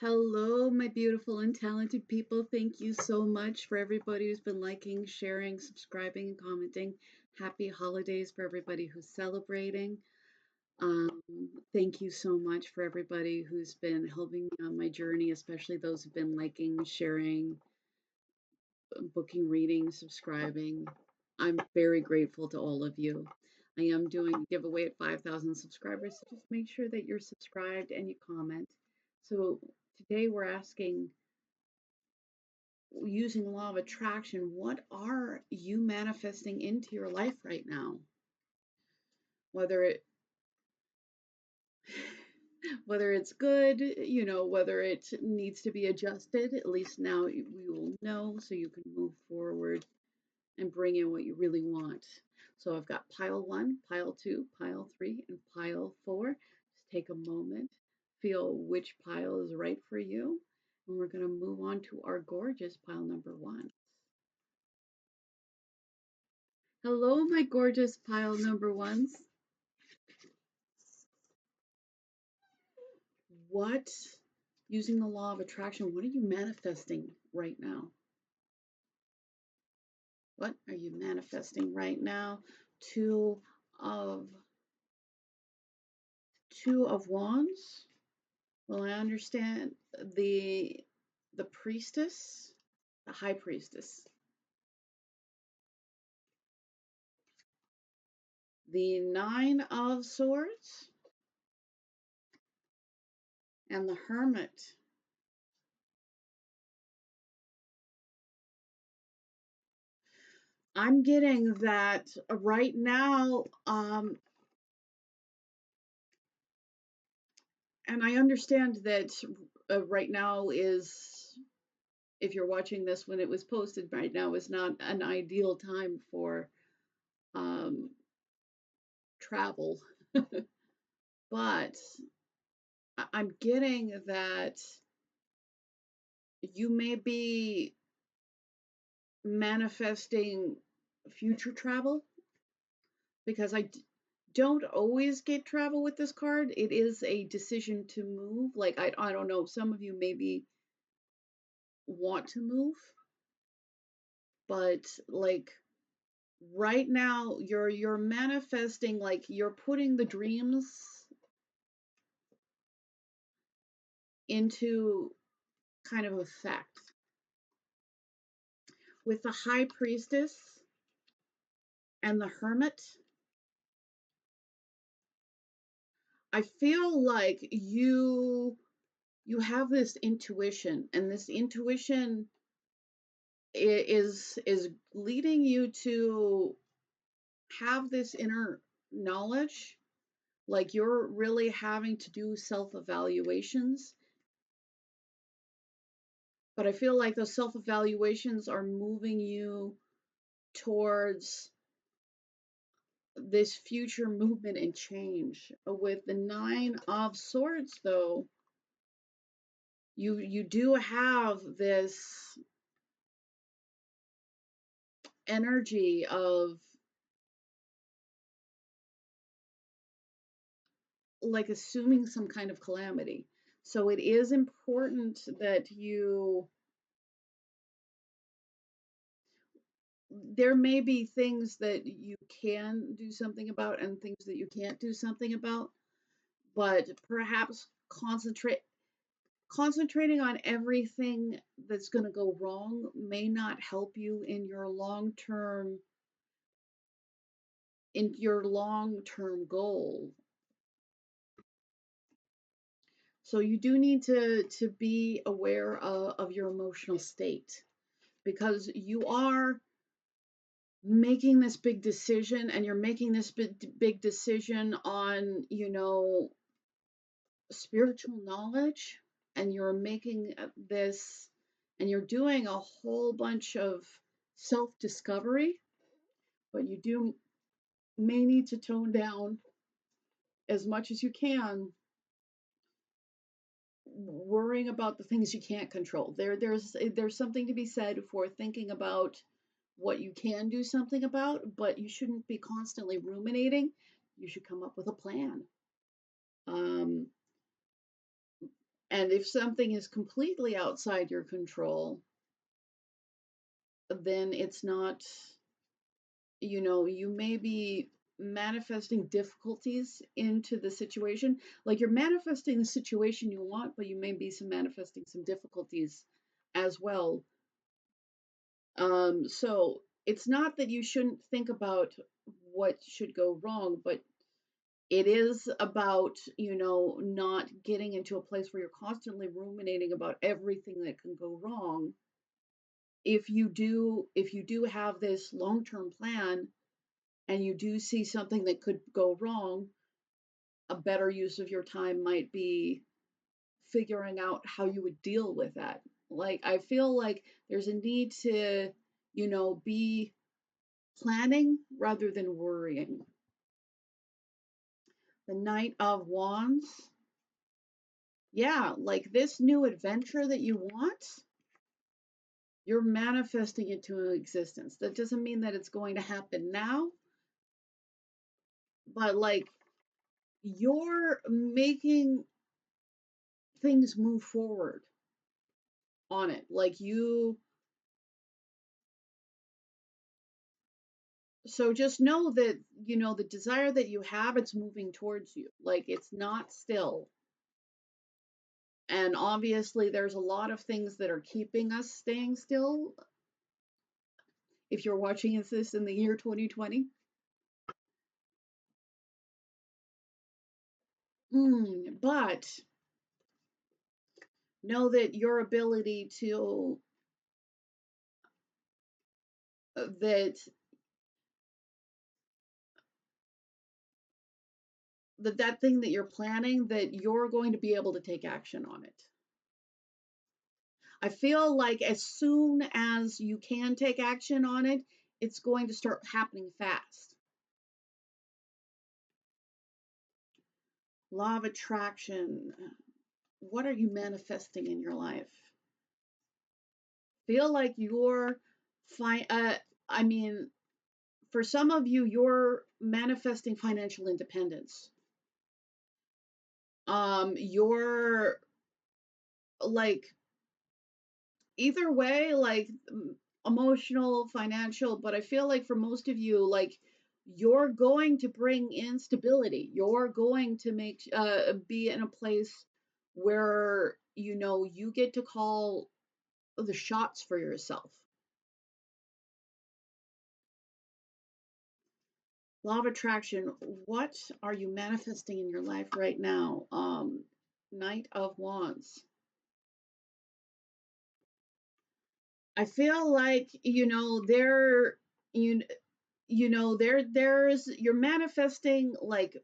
Hello, my beautiful and talented people. Thank you so much for everybody who's been liking, sharing, subscribing, and commenting. Happy holidays for everybody who's celebrating. Um, Thank you so much for everybody who's been helping me on my journey, especially those who've been liking, sharing, booking readings, subscribing. I'm very grateful to all of you. I am doing a giveaway at 5,000 subscribers, so just make sure that you're subscribed and you comment. So today we're asking, using the law of attraction, what are you manifesting into your life right now? Whether it whether it's good, whether it needs to be adjusted, at least now we will know so you can move forward and bring in what you really want. So I've got pile 1, pile 2, pile 3, and pile 4. Just take a moment, feel which pile is right for you, and we're going to move on to our gorgeous pile number 1. Hello, my gorgeous pile number 1s. What, using the law of attraction, what are you manifesting right now? What are you manifesting right now? Two of Wands. Well, I understand the priestess, the high priestess, the 9 of Swords, and the Hermit. I'm getting that right now, and I understand that right now is, if you're watching this when it was posted, right now is not an ideal time for um, travel. But I'm getting that you may be manifesting future travel, because I don't always get travel with this card. It is a decision to move. Like, I don't know, some of you maybe want to move, but like right now you're manifesting, like you're putting the dreams into kind of effect. With the high priestess and the hermit, I feel like you have this intuition, and this intuition is leading you to have this inner knowledge. Like you're really having to do self-evaluations, but I feel like those self-evaluations are moving you towards this future movement and change. With the 9 of Swords, though, you do have this energy of like assuming some kind of calamity. So it is important that there may be things that you can do something about and things that you can't do something about, but perhaps concentrating on everything that's going to go wrong may not help you in your long-term goal. So you do need to be aware of your emotional state, because you are making this big decision, and you're making this big decision on, spiritual knowledge, and you're making this, and you're doing a whole bunch of self-discovery, but you may need to tone down as much as you can, worrying about the things you can't control. There's something to be said for thinking about what you can do something about, but you shouldn't be constantly ruminating. You should come up with a plan. Um, And if something is completely outside your control, then it's not, you may be manifesting difficulties into the situation. Like you're manifesting the situation you want, but you may be manifesting some difficulties as well. So it's not that you shouldn't think about what should go wrong, but it is about, not getting into a place where you're constantly ruminating about everything that can go wrong. If you do have this long-term plan and you do see something that could go wrong, a better use of your time might be figuring out how you would deal with that. Like, I feel like there's a need to, be planning rather than worrying. The Knight of Wands. Yeah, like this new adventure that you want, you're manifesting it to existence. That doesn't mean that it's going to happen now, but like you're making things move forward on it. So just know that, the desire that you have, it's moving towards you. Like it's not still. And obviously, there's a lot of things that are keeping us staying still. If you're watching this in the year 2020, but know that your ability to that that thing that you're planning, that you're going to be able to take action on it. I feel like as soon as you can take action on it, it's going to start happening fast. Law of attraction. What are you manifesting in your life? Feel like you're fine. I mean, for some of you, you're manifesting financial independence. You're like either way, like emotional, financial, but I feel like for most of you, like you're going to bring in stability. You're going to be in a place where you get to call the shots for yourself. Law of attraction. What are you manifesting in your life right now? Knight of Wands. I feel like you there's you're manifesting like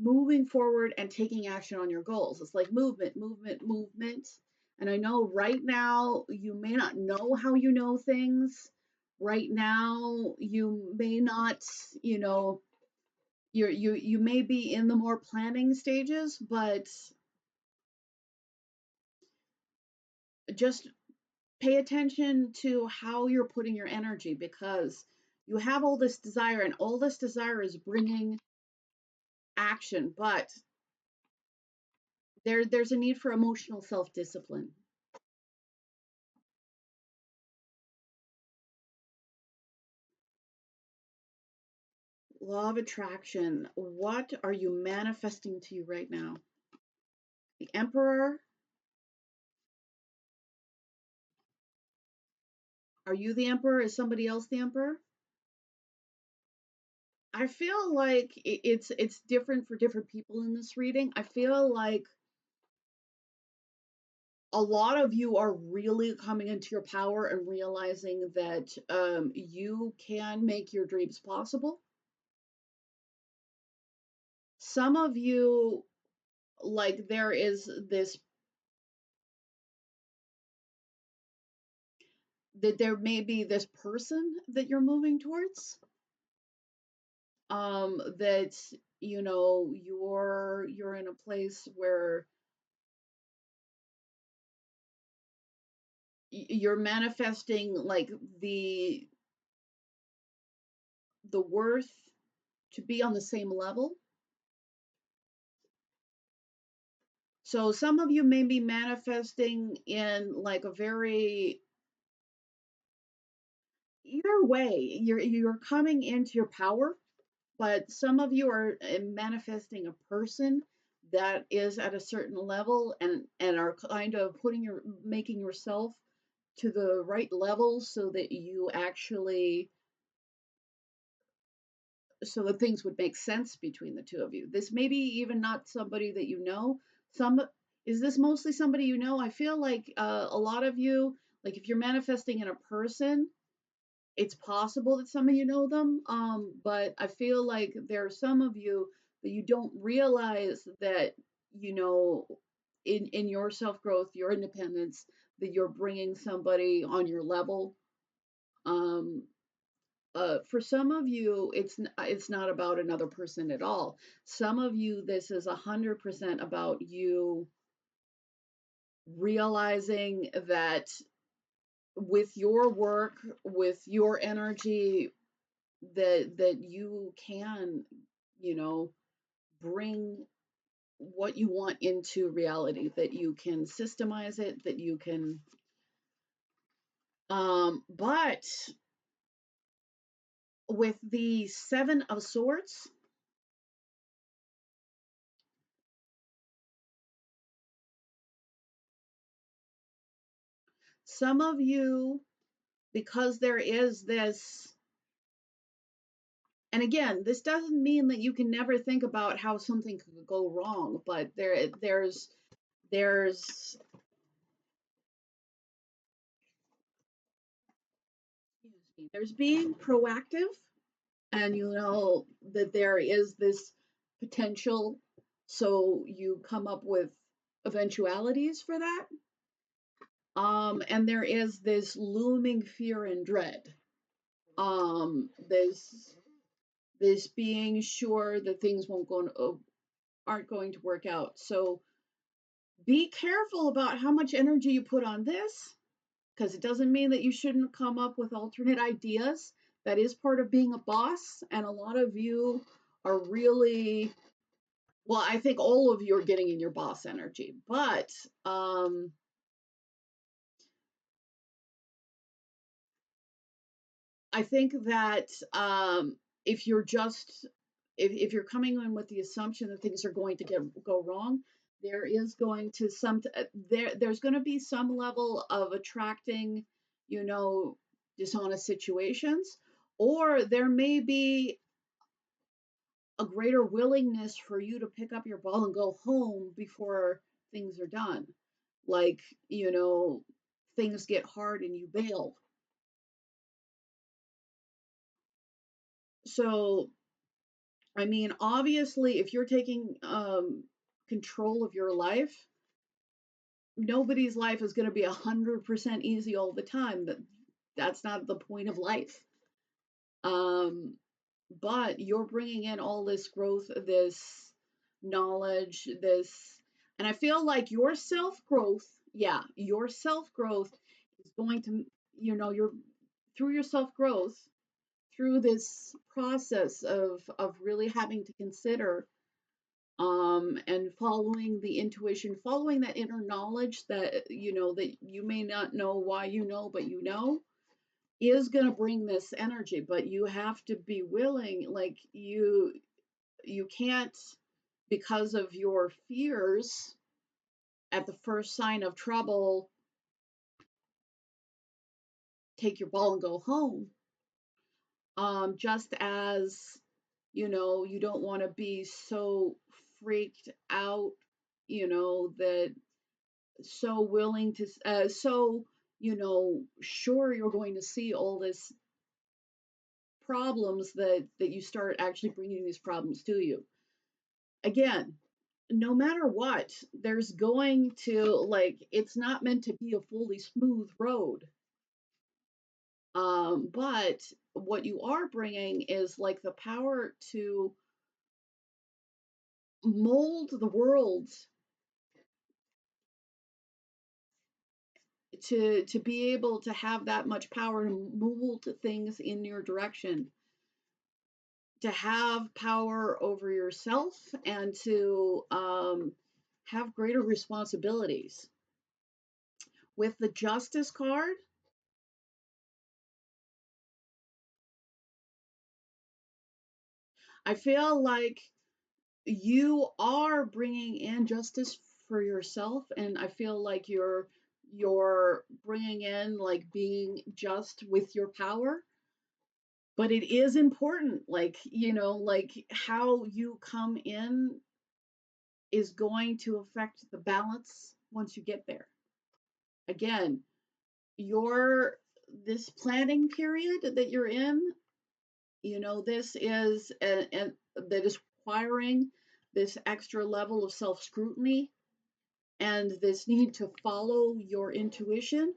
moving forward and taking action on your goals. It's like movement, movement, movement. And I know right now you may not know how you know things. Right now you may not, you may be in the more planning stages, but just pay attention to how you're putting your energy, because you have all this desire and all this desire is bringing action, but there's a need for emotional self-discipline. Law of attraction. What are you manifesting to you right now? The Emperor. Are you the Emperor? Is somebody else the Emperor? I feel like it's different for different people in this reading. I feel like a lot of you are really coming into your power and realizing that you can make your dreams possible. Some of you, like, there is this, that there may be this person that you're moving towards, that, you're in a place where you're manifesting like the worth to be on the same level. So some of you may be manifesting in like a very, either way, you're coming into your power, but some of you are manifesting a person that is at a certain level and are kind of making yourself to the right level so that you actually, so that things would make sense between the two of you. This may be even not somebody that you know. Some Is this mostly somebody you know? I feel like a lot of you, like if you're manifesting in a person, it's possible that some of you know them. But I feel like there are some of you that you don't realize that you know in your self growth, your independence, that you're bringing somebody on your level. Um, for some of you, it's not about another person at all. Some of you, this is 100% about you realizing that with your work, with your energy, that you can, you know, bring what you want into reality, that you can systemize it, that you can, but with the Seven of Swords, some of you, because there is this, and again, this doesn't mean that you can never think about how something could go wrong, but there's excuse me, there's being proactive, and you know that there is this potential, so you come up with eventualities for that. And there is this looming fear and dread. This being sure that things won't go aren't going to work out. So be careful about how much energy you put on this, because it doesn't mean that you shouldn't come up with alternate ideas. That is part of being a boss, and a lot of you are really, well, I think all of you are getting in your boss energy, but I think that if you're just if you're coming in with the assumption that things are going to go wrong, there is going to there's going to be some level of attracting, you know, dishonest situations, or there may be a greater willingness for you to pick up your ball and go home before things are done. Like, you know, things get hard and you bail. So I mean, obviously, if you're taking control of your life, nobody's life is going to be 100% easy all the time. That's not the point of life. Um, but you're bringing in all this growth, this knowledge, and I feel like your self growth, yeah, your self growth is going to, you know, you're through your self growth, through this process of really having to consider and following the intuition, following that inner knowledge that you know that you may not know why you know, but you know, is going to bring this energy. But you have to be willing, like you can't, because of your fears, at the first sign of trouble, take your ball and go home. Just as you know, you don't want to be so freaked out, you know, that so willing to so you know sure you're going to see all this problems that you start actually bringing these problems to you again. No matter what, there's going to, like, it's not meant to be a fully smooth road. But what you are bringing is like the power to mold the world, to be able to have that much power to mold things in your direction, to have power over yourself, and to have greater responsibilities. With the Justice card, I feel like you are bringing in justice for yourself, and I feel like you're bringing in like being just with your power. But it is important, like, like how you come in is going to affect the balance once you get there. Again, your this planning period that you're in, this is that is requiring this extra level of self scrutiny and this need to follow your intuition.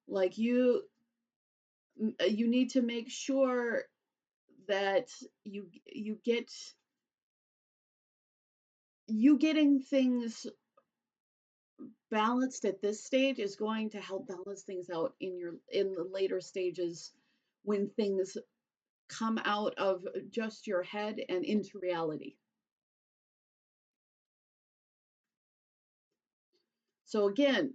Like you need to make sure that you get you getting things balanced at this stage is going to help balance things out in the later stages when things come out of just your head and into reality. So again,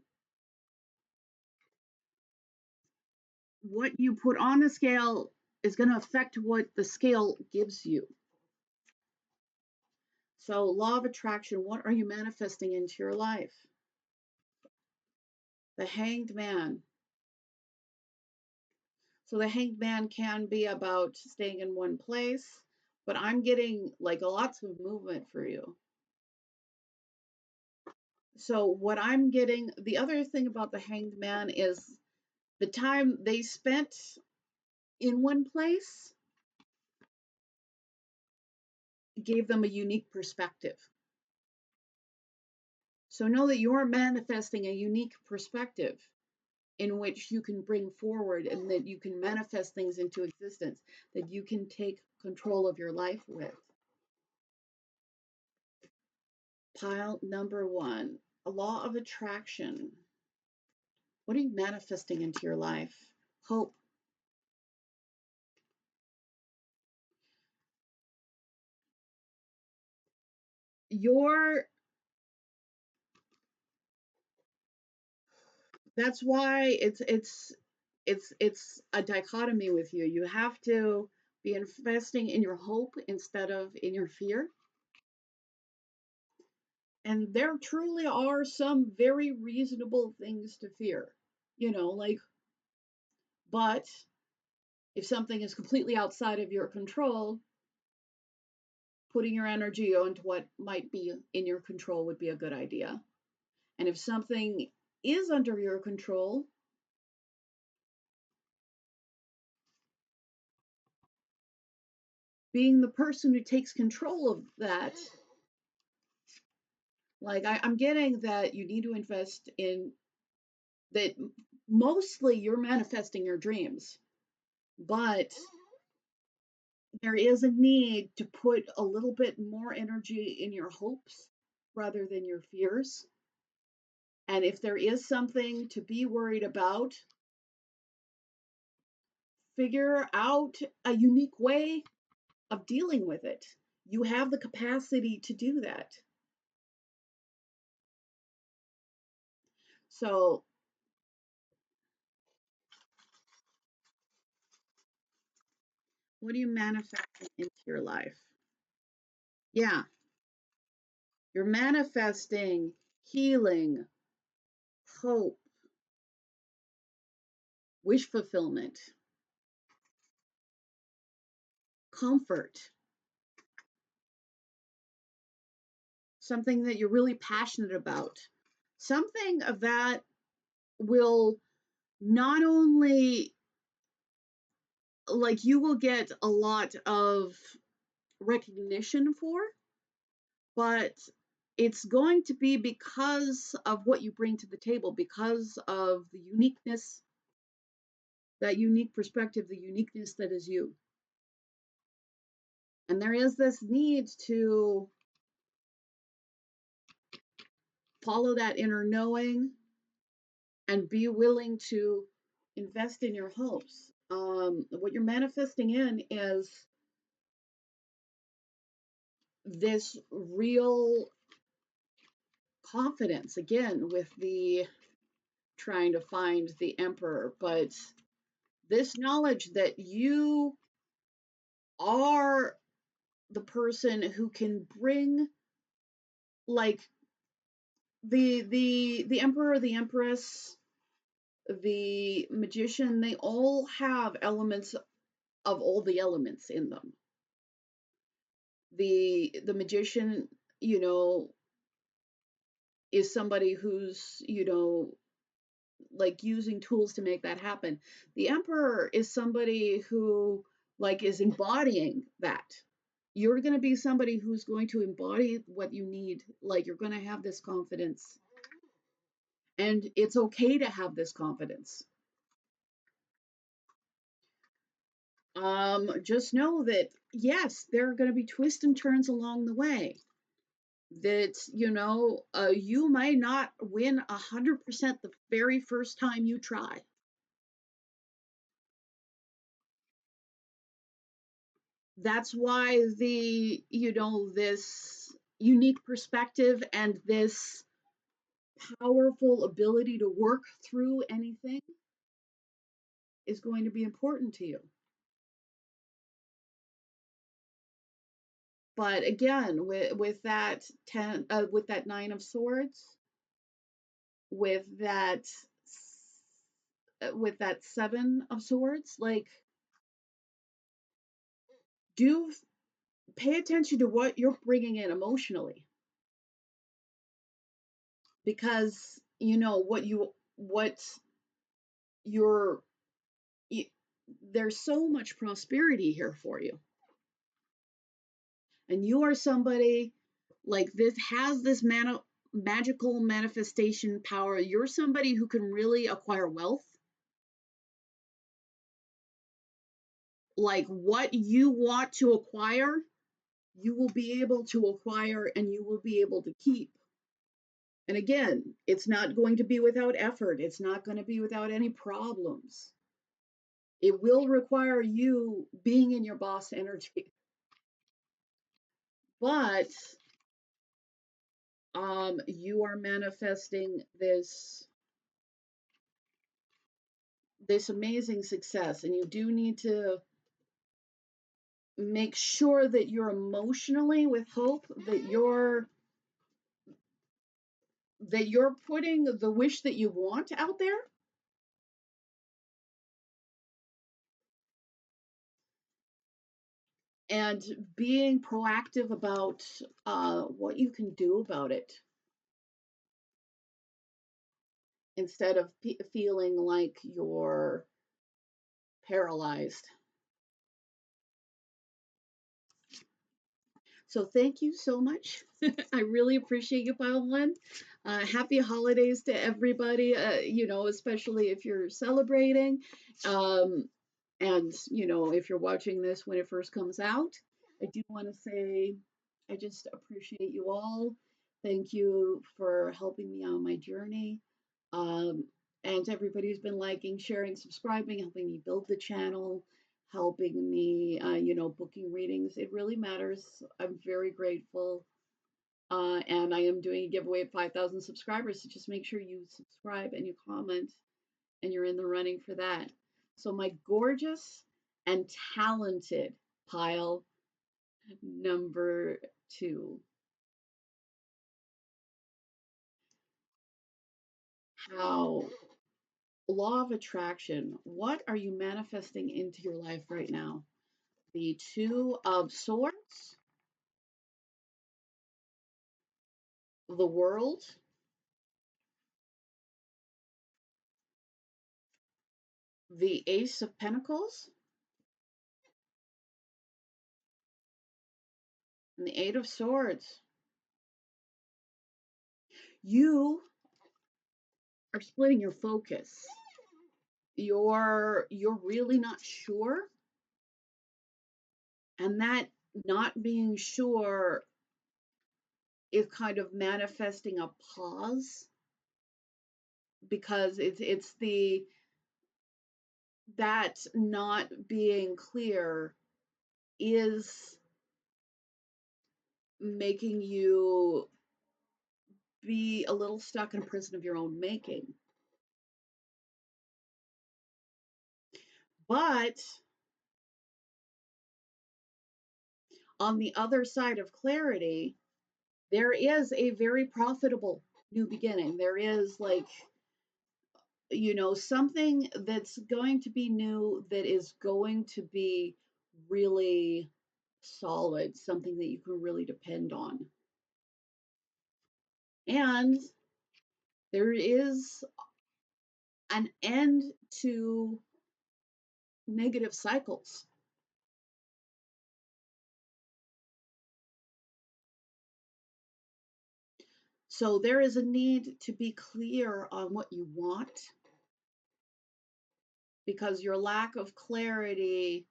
what you put on the scale is going to affect what the scale gives you. So, law of attraction, what are you manifesting into your life? The Hanged Man. So, the Hanged Man can be about staying in one place, but I'm getting like lots of movement for you. So, what I'm getting, the other thing about the Hanged Man is the time they spent in one place gave them a unique perspective. So, know that you're manifesting a unique perspective in which you can bring forward and that you can manifest things into existence, that you can take control of your life with. Pile number 1, a law of attraction. What are you manifesting into your life? Hope. Your That's why it's a dichotomy with you. You have to be investing in your hope instead of in your fear. And there truly are some very reasonable things to fear, like, but if something is completely outside of your control, putting your energy onto what might be in your control would be a good idea. And if something is under your control, being the person who takes control of that, like I'm getting that you need to invest in that. Mostly you're manifesting your dreams, but there is a need to put a little bit more energy in your hopes rather than your fears. And if there is something to be worried about, figure out a unique way of dealing with it. You have the capacity to do that. So, what are you manifesting into your life? Yeah, you're manifesting healing, hope, wish fulfillment, comfort, something that you're really passionate about, something of that will not only, like, you will get a lot of recognition for, but it's going to be because of what you bring to the table, because of the uniqueness, that unique perspective, the uniqueness that is you. And there is this need to follow that inner knowing and be willing to invest in your hopes. What you're manifesting in is this real confidence again with the trying to find the emperor, but this knowledge that you are the person who can bring, like, the emperor, the empress, the magician, they all have elements of all the elements in them. The magician, you know, is somebody who's, you know, like using tools to make that happen. The emperor is somebody who, like, is embodying that. You're going to be somebody who's going to embody what you need. Like, you're going to have this confidence, and it's okay to have this confidence. Just know that yes, there are going to be twists and turns along the way. That, you know, you might not win 100% the very first time you try. That's why the, you know, this unique perspective and this powerful ability to work through anything is going to be important to you. But again, with that 10, with that 9 of Swords, with that with that 7 of Swords, like, do pay attention to what you're bringing in emotionally, because you know what you're you, there's so much prosperity here for you, and you are somebody, like, this has this magical manifestation power. You're somebody who can really acquire wealth. Like, what you want to acquire, you will be able to acquire and you will be able to keep. And again, it's not going to be without effort. It's not going to be without any problems. It will require you being in your boss energy. But you are manifesting this amazing success, and you do need to make sure that you're emotionally with hope, that you're putting the wish that you want out there, and being proactive about what you can do about it, instead of feeling like you're paralyzed. So thank you so much. I really appreciate you, Pile One. Happy holidays to everybody, you know, especially if you're celebrating. Um, and, you know, if you're watching this when it first comes out, I do want to say I just appreciate you all. Thank you for helping me on my journey. Um, and to everybody who's been liking, sharing, subscribing, helping me build the channel, helping me, you know, booking readings. It really matters. I'm very grateful. And I am doing a giveaway at 5,000 subscribers. So just make sure you subscribe and you comment, and you're in the running for that. So, my gorgeous and talented pile number 2. How law of attraction, what are you manifesting into your life right now? The 2 of Swords, the World, the Ace of Pentacles, and the 8 of Swords. You are splitting your focus. You're really not sure, and that not being sure is kind of manifesting a pause, because it's the that not being clear is making you be a little stuck in a prison of your own making. But on the other side of clarity, there is a very profitable new beginning. There is, like, something that's going to be new, that is going to be really solid, something that you can really depend on. And there is an end to negative cycles. So there is a need to be clear on what you want, because your lack of clarity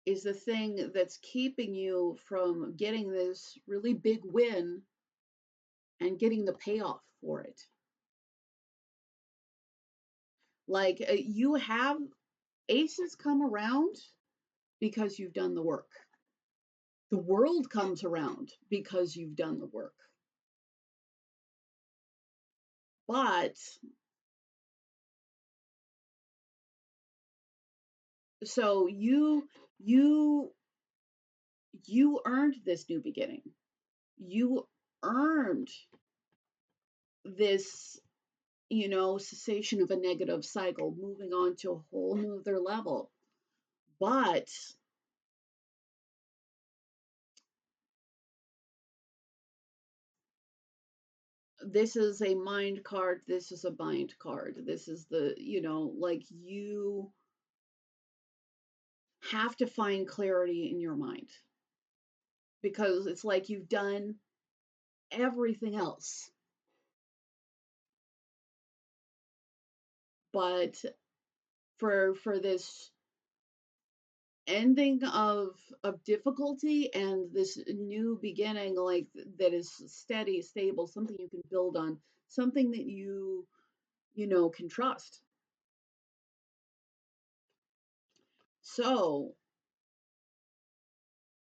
is the thing that's keeping you from getting this really big win and getting the payoff for it. Like, you have aces come around because you've done the work. The world comes around because you've done the work. But so you earned this new beginning. You earned this, cessation of a negative cycle, moving on to a whole new other level. But this is a mind card, this is a bind card. This is the, like, you have to find clarity in your mind, because it's like you've done everything else. But for this ending of difficulty and this new beginning, like, that is steady, stable, something you can build on, something that can trust. So,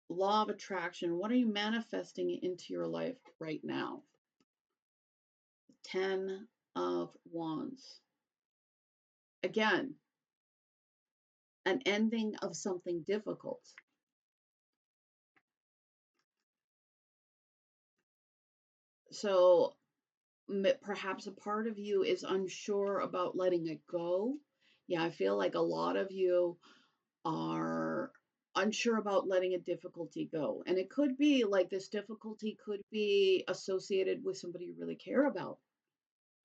law of attraction, what are you manifesting into your life right now? 10 of Wands. Again, an ending of something difficult. So perhaps a part of you is unsure about letting it go. Yeah, I feel like a lot of you are unsure about letting a difficulty go. And it could be like, this difficulty could be associated with somebody you really care about.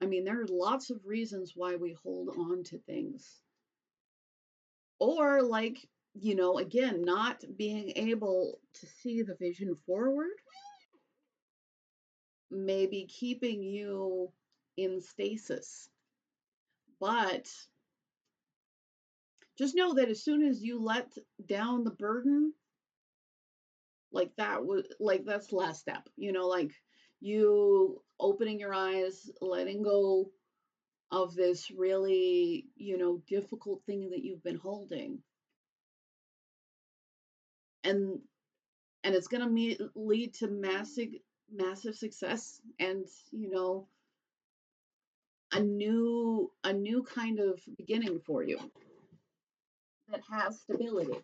I mean, there are lots of reasons why we hold on to things. Or, like, again, not being able to see the vision forward, maybe keeping you in stasis. But just know that as soon as you let down the burden, like, that's the last step, like, you opening your eyes, letting go of this really, difficult thing that you've been holding. And it's going to lead to massive success, and, a new kind of beginning for you that has stability.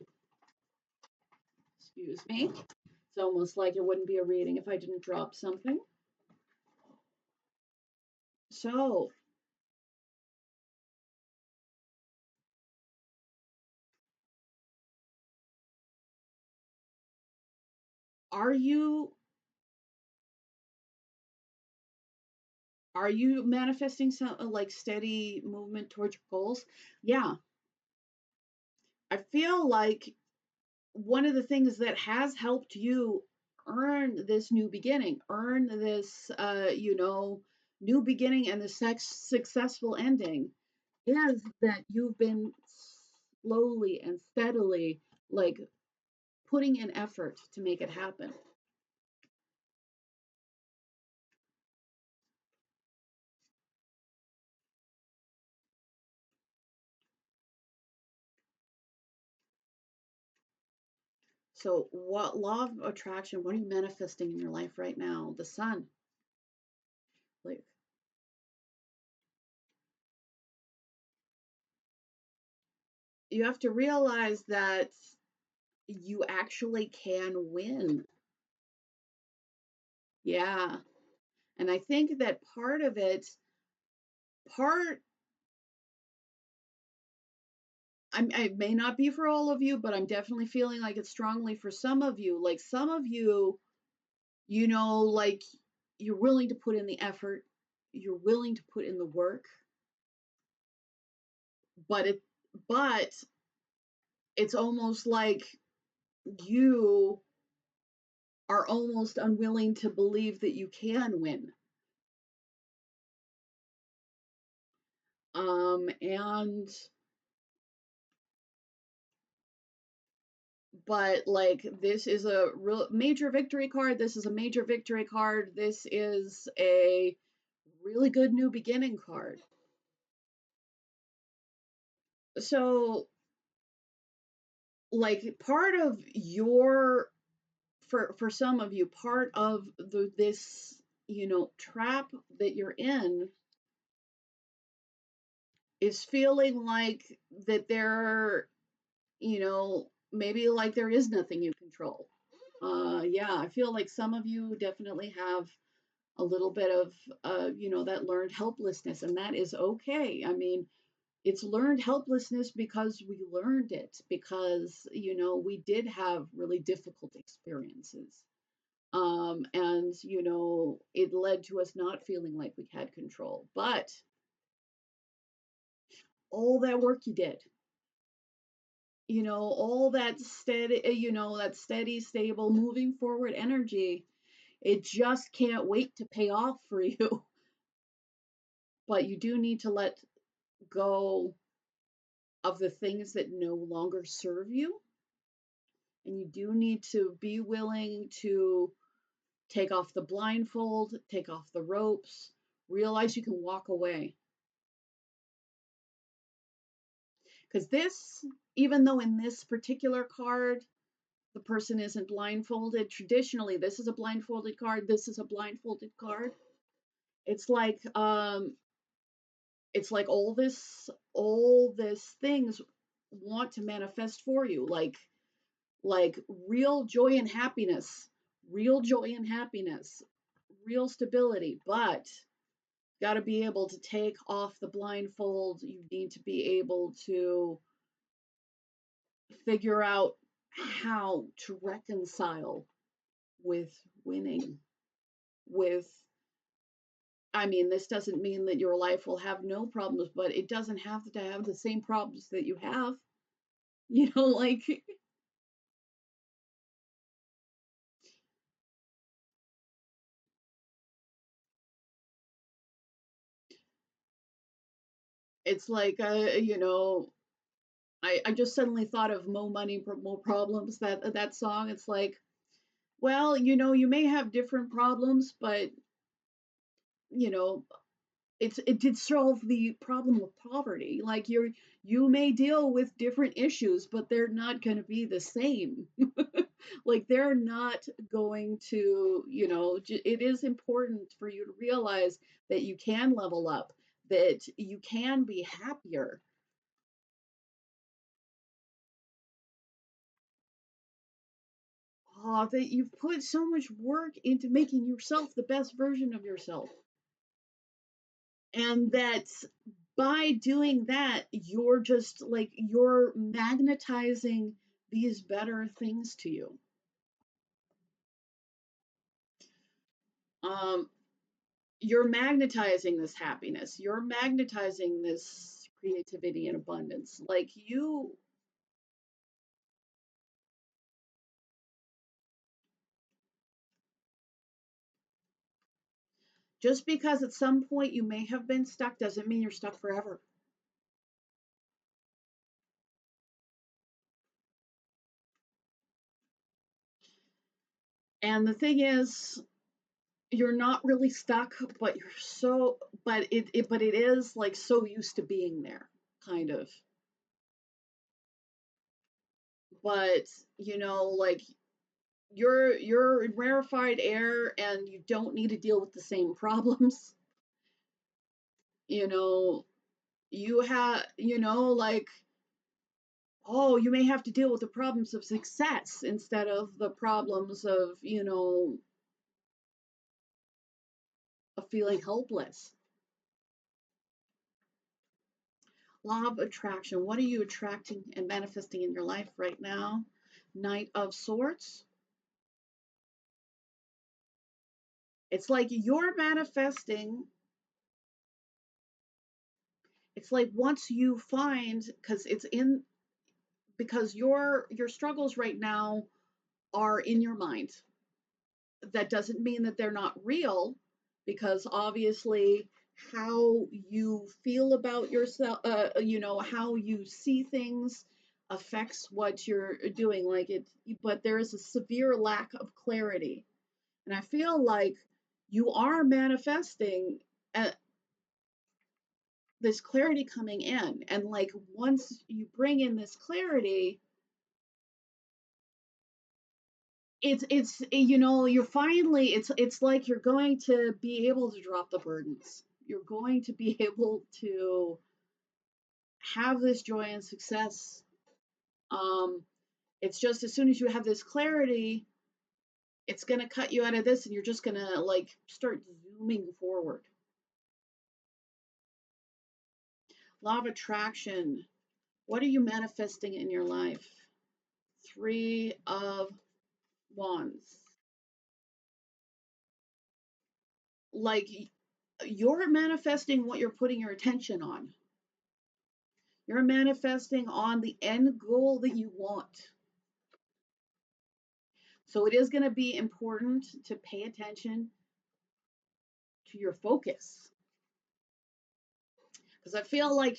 Excuse me. It's almost like it wouldn't be a reading if I didn't drop something. So, are you manifesting some, like, steady movement towards your goals? Yeah. I feel like one of the things that has helped you earn this new beginning, earn this, new beginning and the successful ending, is that you've been slowly and steadily, like, putting in effort to make it happen. So, what law of attraction, what are you manifesting in your life right now? The sun. Like, you have to realize that you actually can win. Yeah. And I think that part of it, part, I may not be for all of you, but I'm definitely feeling like it's strongly for some of you. Like some of you, like you're willing to put in the effort, you're willing to put in the work, but but it's almost like you are almost unwilling to believe that you can win. And but like this is a real major victory card. This is a major victory card. This is a really good new beginning card. So like part of your for some of you, part of this trap that you're in is feeling like that maybe like there is nothing you control. Yeah, I feel like some of you definitely have a little bit of that learned helplessness, and that is okay. I mean, it's learned helplessness because we learned it, because we did have really difficult experiences. And it led to us not feeling like we had control. But all that work you did, all that steady, stable, moving forward energy, it just can't wait to pay off for you. But you do need to let go of the things that no longer serve you. And you do need to be willing to take off the blindfold, take off the ropes, realize you can walk away. Because this, even though in this particular card, the person isn't blindfolded, traditionally, this is a blindfolded card, this is a blindfolded card. It's like, all this things want to manifest for you, like real joy and happiness, real joy and happiness, real stability, but got to be able to take off the blindfold. You need to be able to figure out how to reconcile with winning. With, I mean, this doesn't mean that your life will have no problems, but it doesn't have to have the same problems that you have. Like it's like, I just suddenly thought of Mo Money, Mo Problems, that song. It's like, well, you may have different problems, but you know, it did solve the problem of poverty. Like you may deal with different issues, but they're not going to be the same. Like they're not going to, it is important for you to realize that you can level up, that you can be happier. Oh, that you've put so much work into making yourself the best version of yourself. And that by doing that, you're just like, you're magnetizing these better things to you. Um, you're magnetizing this happiness, you're magnetizing this creativity and abundance. Like just because at some point you may have been stuck doesn't mean you're stuck forever. And the thing is, you're not really stuck, but you're so, but it is like so used to being there, kind of. but like you're in rarefied air and you don't need to deal with the same problems. you know you have like, oh, you may have to deal with the problems of success instead of the problems of feeling hopeless. Law of attraction. What are you attracting and manifesting in your life right now? Knight of Swords. It's like you're manifesting. It's like once you find, because your struggles right now are in your mind. That doesn't mean that they're not real, because obviously how you feel about yourself, how you see things affects what you're doing. But there is a severe lack of clarity. And I feel like you are manifesting uh, this clarity coming in. And like once you bring in this clarity, you're finally, it's like you're going to be able to drop the burdens. You're going to be able to have this joy and success. um it's just as soon as you have this clarity, it's going to cut you out of this and you're just going to like start zooming forward. Law of attraction. What are you manifesting in your life? Three of Wands. Like you're manifesting what you're putting your attention on. You're manifesting on the end goal that you want. So it is going to be important to pay attention to your focus, because I feel like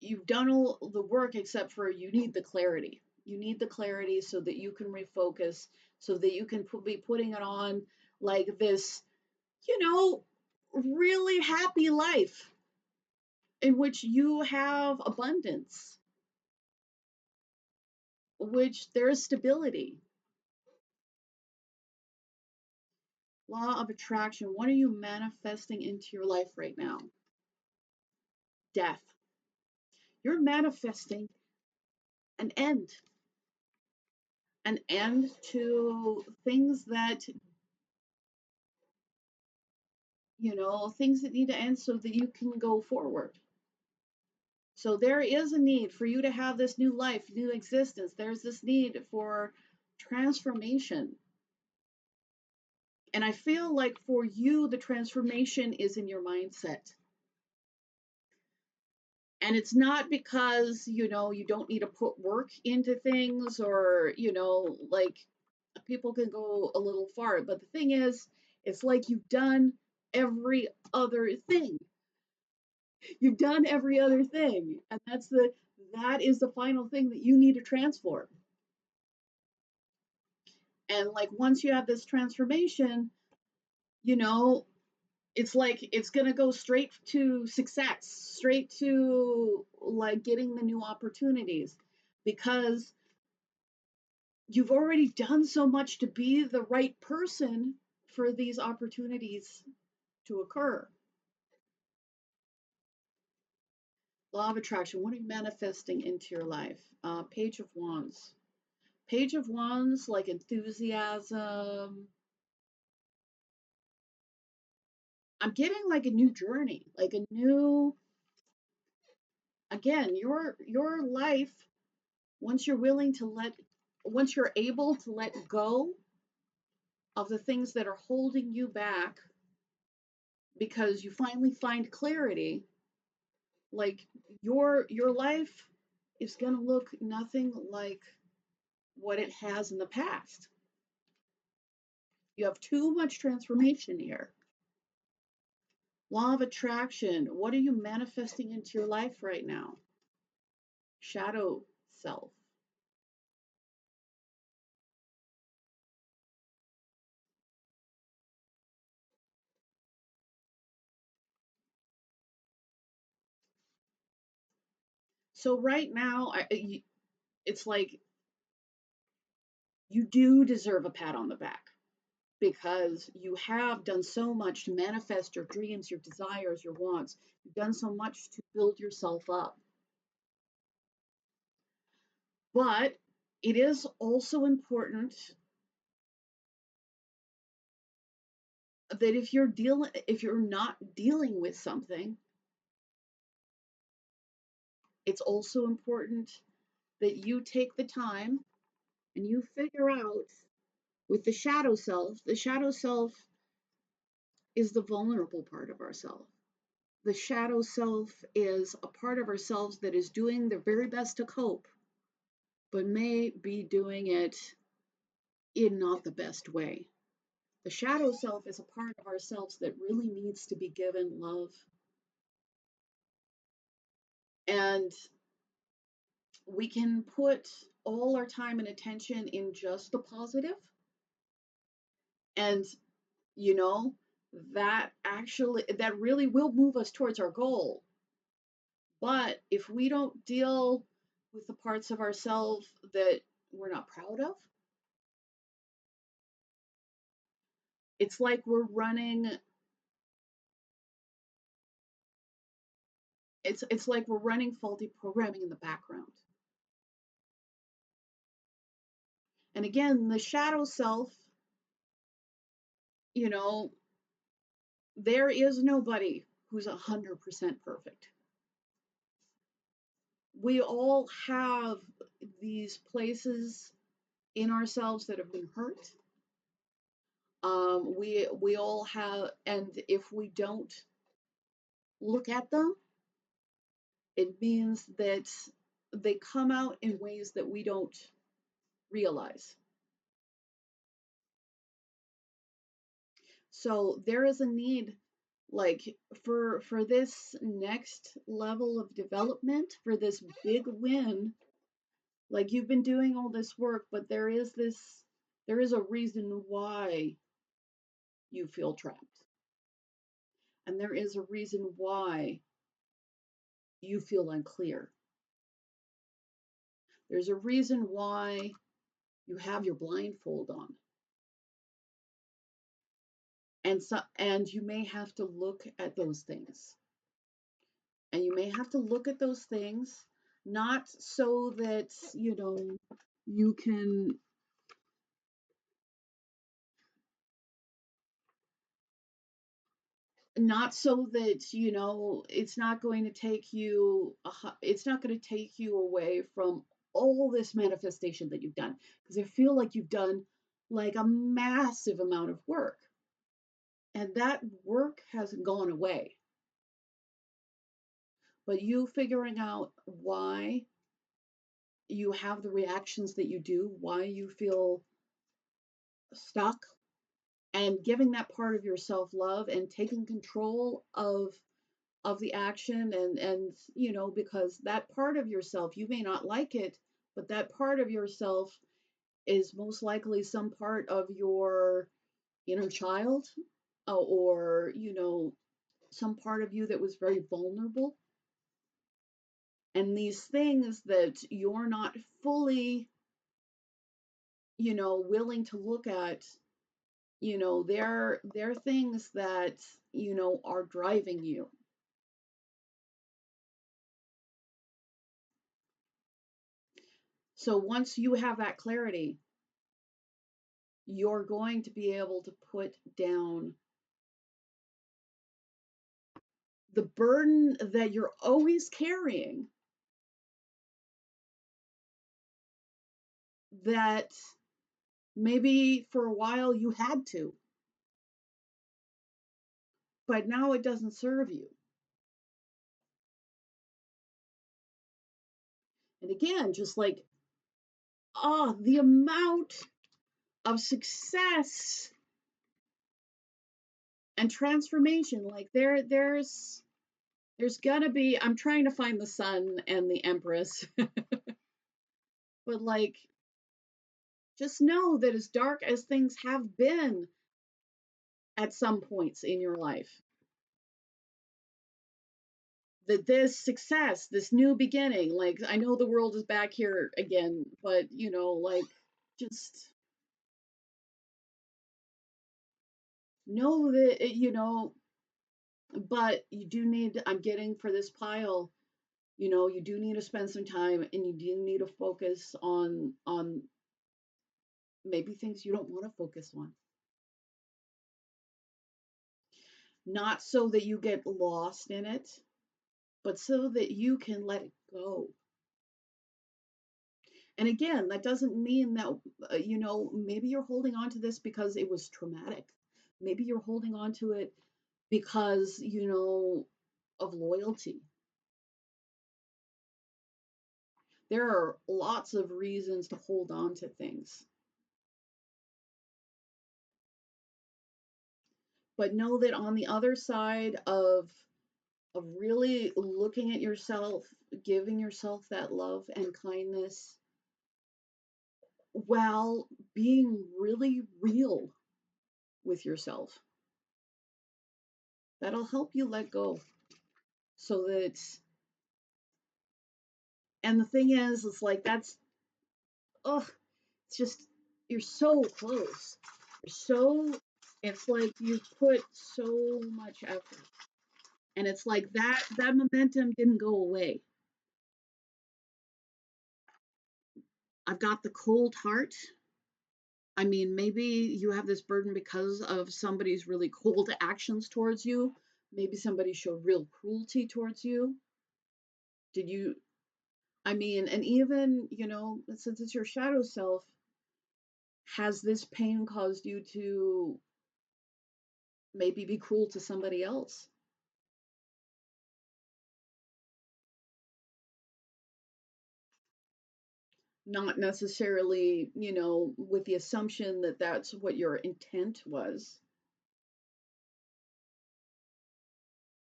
you've done all the work except for you need the clarity. You need the clarity so that you can refocus, so that you can be putting it on like this, you know, really happy life in which you have abundance, which there's stability. Law of attraction. What are you manifesting into your life right now? Death. You're manifesting an end, an end to things that, things that need to end so that you can go forward. So there is a need for you to have this new life, new existence. There's this need for transformation. And I feel like for you, the transformation is in your mindset. And it's not because, you don't need to put work into things, or, like people can go a little far. But the thing is, it's like you've done every other thing. You've done every other thing. And that is the final thing that you need to transform. And like once you have this transformation, you know, it's like it's going to go straight to success, straight to like getting the new opportunities, because you've already done so much to be the right person for these opportunities to occur. Law of attraction. What are you manifesting into your life? Page of Wands. Page of Wands, like enthusiasm. I'm getting like a new journey, like a new, again, your life, once you're willing to once you're able to let go of the things that are holding you back, because you finally find clarity, like your life is going to look nothing like what it has in the past. You have too much transformation here. Law of attraction. What are you manifesting into your life right now? Shadow self. So right now, it's like you do deserve a pat on the back because you have done so much to manifest your dreams, your desires, your wants. You've done so much to build yourself up. But it is also important that if you're not dealing with something, it's also important that you take the time and you figure out with the shadow self is the vulnerable part of ourselves. The shadow self is a part of ourselves that is doing their very best to cope, but may be doing it in not the best way. The shadow self is a part of ourselves that really needs to be given love. And we can put all our time and attention in just the positive, and you know, that really will move us towards our goal. But if we don't deal with the parts of ourselves that we're not proud of, it's like we're running it's like we're running faulty programming in the background. And again, the shadow self, you know, there is nobody who's 100% perfect. We all have these places in ourselves that have been hurt. We all have, and if we don't look at them, it means that they come out in ways that we don't realize. So there is a need, like for this next level of development, for this big win. Like you've been doing all this work, but there is a reason why you feel trapped. And there is a reason why you feel unclear. There's a reason why you have your blindfold on. And you may have to look at those things. And you may have to look at those things not so that, you can not so that it's not going to take you away from all this manifestation that you've done, because I feel like you've done like a massive amount of work, and that work hasn't gone away. But you figuring out why you have the reactions that you do, why you feel stuck, and giving that part of yourself love and taking control of the action, and because that part of yourself, you may not like it, but that part of yourself is most likely some part of your inner child, or some part of you that was very vulnerable. And these things that you're not fully willing to look at, they're things that are driving you. So once you have that clarity, you're going to be able to put down the burden that you're always carrying, that maybe for a while you had to, but now it doesn't serve you. And again, just like, the amount of success and transformation, like there's gonna be, I'm trying to find the sun and the empress, but like, just know that as dark as things have been at some points in your life, that this success, this new beginning, like I know the world is back here again, but like just know that but you do need, I'm getting for this pile, you do need to spend some time, and you do need to focus on maybe things you don't want to focus on. Not so that you get lost in it, but so that you can let it go. And again, that doesn't mean that, maybe you're holding on to this because it was traumatic. Maybe you're holding on to it because, of loyalty. There are lots of reasons to hold on to things. But know that on the other side of really looking at yourself, giving yourself that love and kindness while being really real with yourself, that'll help you let go. So that, and the thing is, it's like that's, oh, it's just, you're so close. You're so, it's like you've put so much effort. And it's like that momentum didn't go away. I've got the cold heart. I mean, maybe you have this burden because of somebody's really cold actions towards you. Maybe somebody showed real cruelty towards you. Did you, I mean, and even, since it's your shadow self, has this pain caused you to maybe be cruel to somebody else? Not necessarily, with the assumption that that's what your intent was,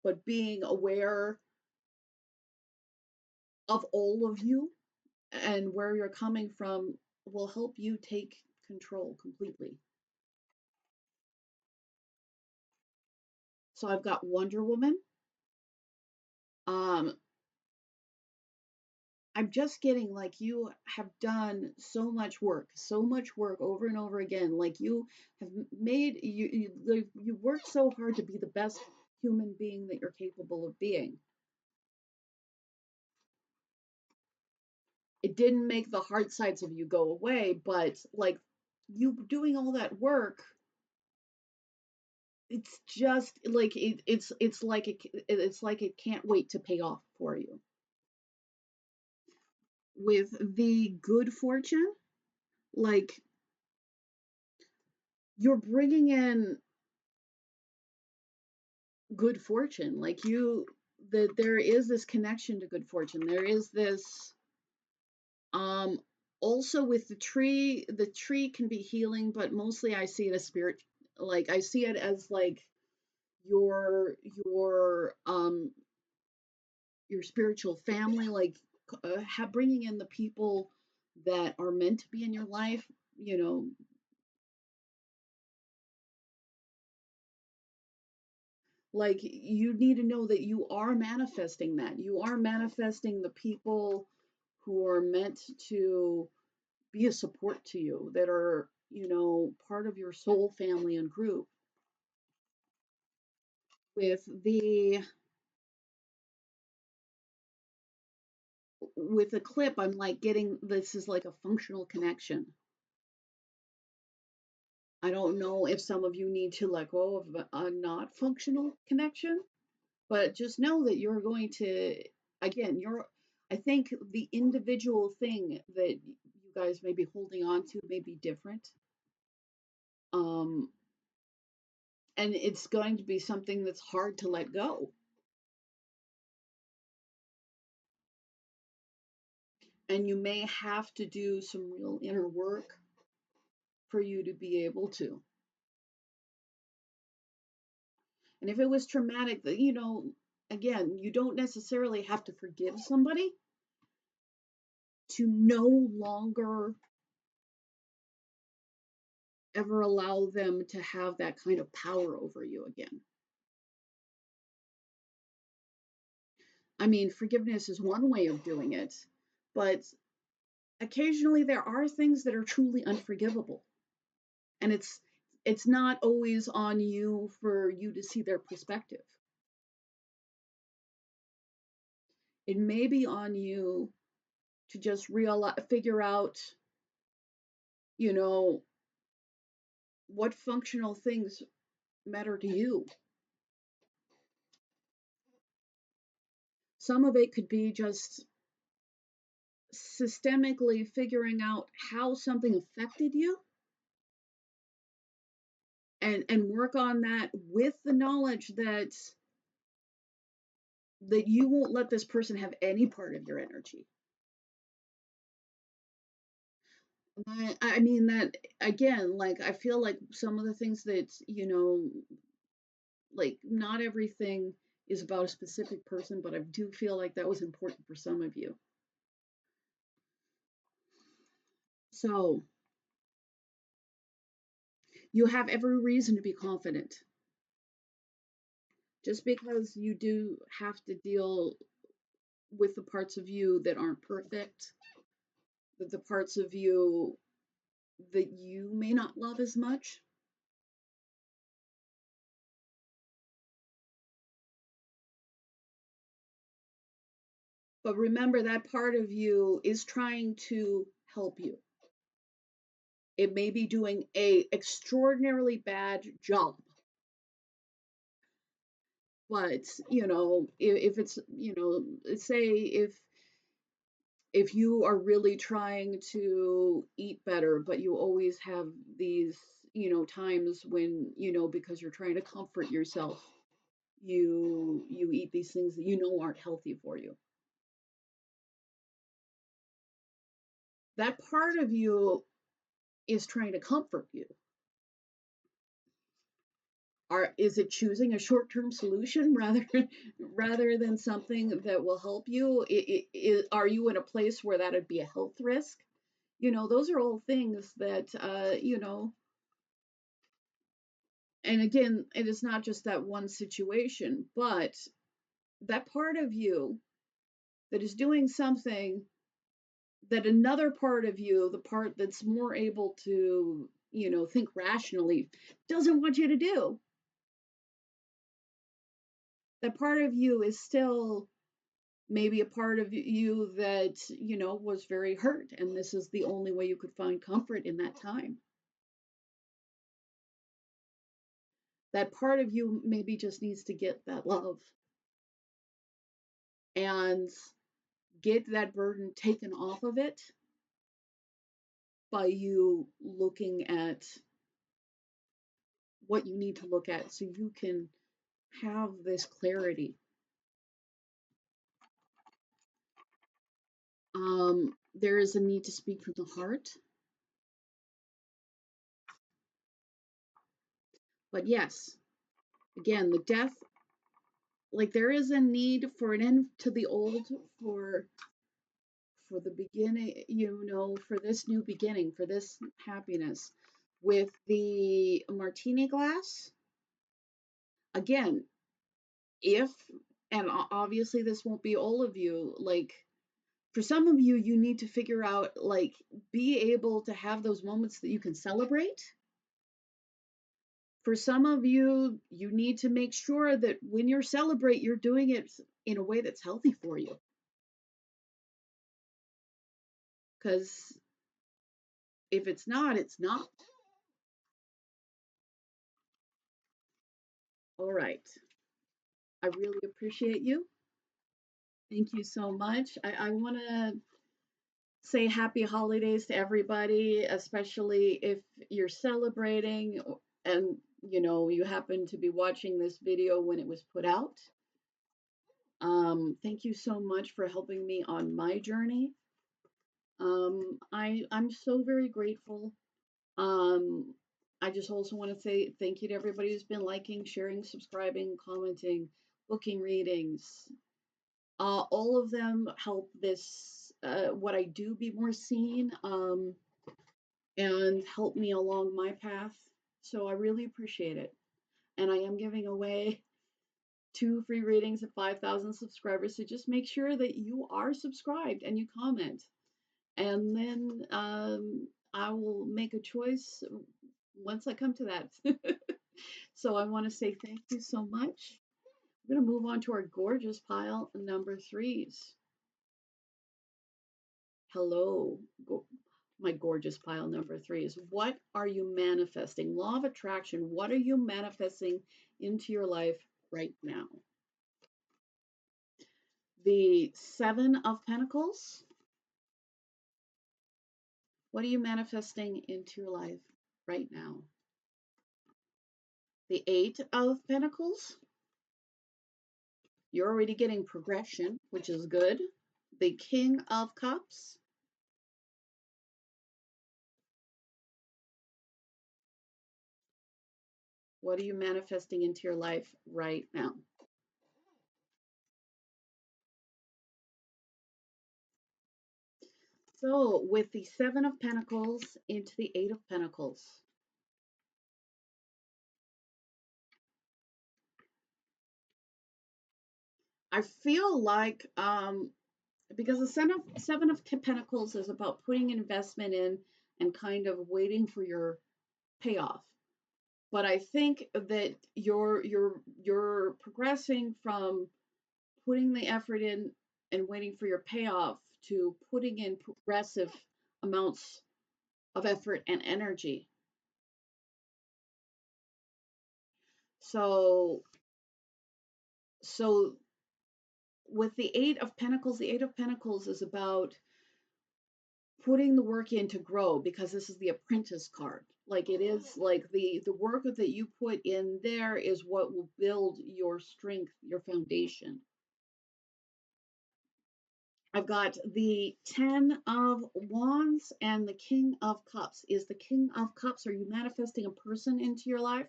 but being aware of all of you and where you're coming from will help you take control completely. So I've got Wonder Woman. Um, I'm just getting like you have done so much work over and over again. Like you have made you worked so hard to be the best human being that you're capable of being. It didn't make the hard sides of you go away, but like you doing all that work, it's just like it's like it can't wait to pay off for you. With the good fortune, like you're bringing in good fortune, like that there is this connection to good fortune. There is this um also with the tree can be healing, but mostly I see it as spirit, like I see it as like your your um your spiritual family, like bringing in the people that are meant to be in your life, you know, like you need to know that you are manifesting that. You are manifesting the people who are meant to be a support to you, that are, part of your soul family and group. With the clip, I'm like getting this is like a functional connection. I don't know if some of you need to let go of a not functional connection, but just know that you're going to, again, I think the individual thing that you guys may be holding on to may be different. Um, and it's going to be something that's hard to let go. And you may have to do some real inner work for you to be able to. And if it was traumatic, again, you don't necessarily have to forgive somebody to no longer ever allow them to have that kind of power over you again. I mean, forgiveness is one way of doing it, but occasionally there are things that are truly unforgivable. And it's not always on you for you to see their perspective. It may be on you to just realize, figure out, you know, what functional things matter to you. Some of it could be just systemically figuring out how something affected you and work on that with the knowledge that you won't let this person have any part of your energy. I mean that again, like I feel like some of the things that, like not everything is about a specific person, but I do feel like that was important for some of you. So you have every reason to be confident. Just because you do have to deal with the parts of you that aren't perfect, with the parts of you that you may not love as much. But remember that part of you is trying to help you. It may be doing a extraordinarily bad job. But, if it's, say if you are really trying to eat better, but you always have these, times when, because you're trying to comfort yourself, you eat these things that you know aren't healthy for you. That part of you is trying to comfort you. Is it choosing a short-term solution rather than something that will help you? Are you in a place where that would be a health risk? Those are all things that and again, it is not just that one situation, but that part of you that is doing something that another part of you, the part that's more able to, think rationally, doesn't want you to do. That part of you is still maybe a part of you that, was very hurt, and this is the only way you could find comfort in that time. That part of you maybe just needs to get that love and get that burden taken off of it by you looking at what you need to look at so you can have this clarity. There is a need to speak from the heart. But yes, again, the death, like there is a need for an end to the old, for the beginning, for this new beginning, for this happiness. With the martini glass, again, if, and obviously this won't be all of you, like for some of you, you need to figure out, like, be able to have those moments that you can celebrate. For some of you, you need to make sure that when you celebrate, you're doing it in a way that's healthy for you. Because if it's not, it's not. All right. I really appreciate you. Thank you so much. I want to say happy holidays to everybody, especially if you're celebrating and you happen to be watching this video when it was put out. Thank you so much for helping me on my journey. I'm so very grateful. Um, I just also want to say thank you to everybody who's been liking, sharing, subscribing, commenting, booking readings. All of them help this, what I do, be more seen, and help me along my path. So I really appreciate it. And I am giving away 2 free readings at 5,000 subscribers. So just make sure that you are subscribed and you comment. And then I will make a choice once I come to that. So I want to say thank you so much. We're going to move on to our gorgeous pile number threes. Hello, my gorgeous pile number threes. What are you manifesting? Law of attraction. What are you manifesting into your life right now? The Seven of Pentacles. What are you manifesting into your life right now? The Eight of Pentacles. You're already getting progression, which is good. The King of Cups. What are you manifesting into your life right now? So with the Seven of Pentacles into the Eight of Pentacles. I feel like because the Seven of Pentacles is about putting investment in and kind of waiting for your payoff. But I think that you're progressing from putting the effort in and waiting for your payoff to putting in progressive amounts of effort and energy. So with the Eight of Pentacles, the Eight of Pentacles is about putting the work in to grow, because this is the apprentice card. Like it is like the work that you put in there is what will build your strength, your foundation. I've got the Ten of Wands and the King of Cups. Is the King of Cups, are you manifesting a person into your life?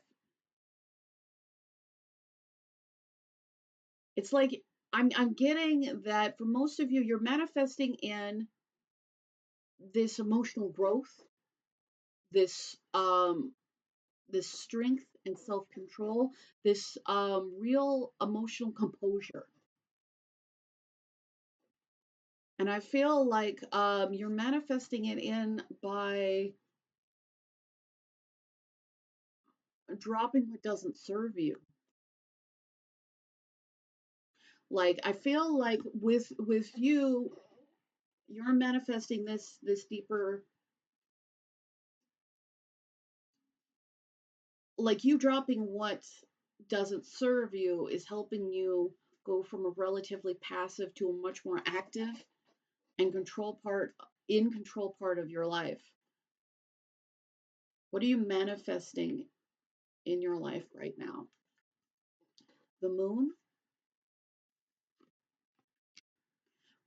It's like I'm getting that for most of you, you're manifesting in this emotional growth, this this strength and self-control, this real emotional composure. And I feel like you're manifesting it in by dropping what doesn't serve you. Like I feel like with you, you're manifesting this deeper, like you dropping what doesn't serve you is helping you go from a relatively passive to a much more active and control part of your life. What are you manifesting in your life right now? The Moon.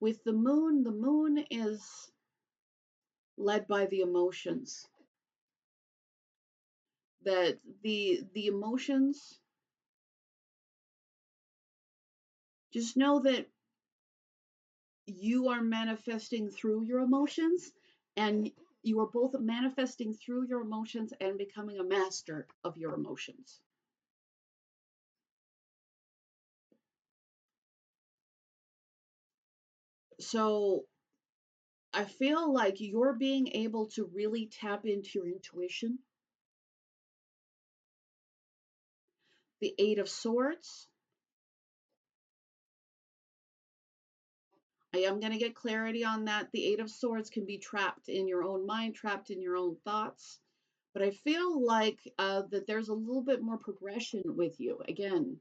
With the moon is led by the emotions. That the emotions, just know that you are manifesting through your emotions, and you are both manifesting through your emotions and becoming a master of your emotions. So I feel like you're being able to really tap into your intuition. The Eight of Swords. I am going to get clarity on that. The Eight of Swords can be trapped in your own mind, trapped in your own thoughts. But I feel like that there's a little bit more progression with you. Again,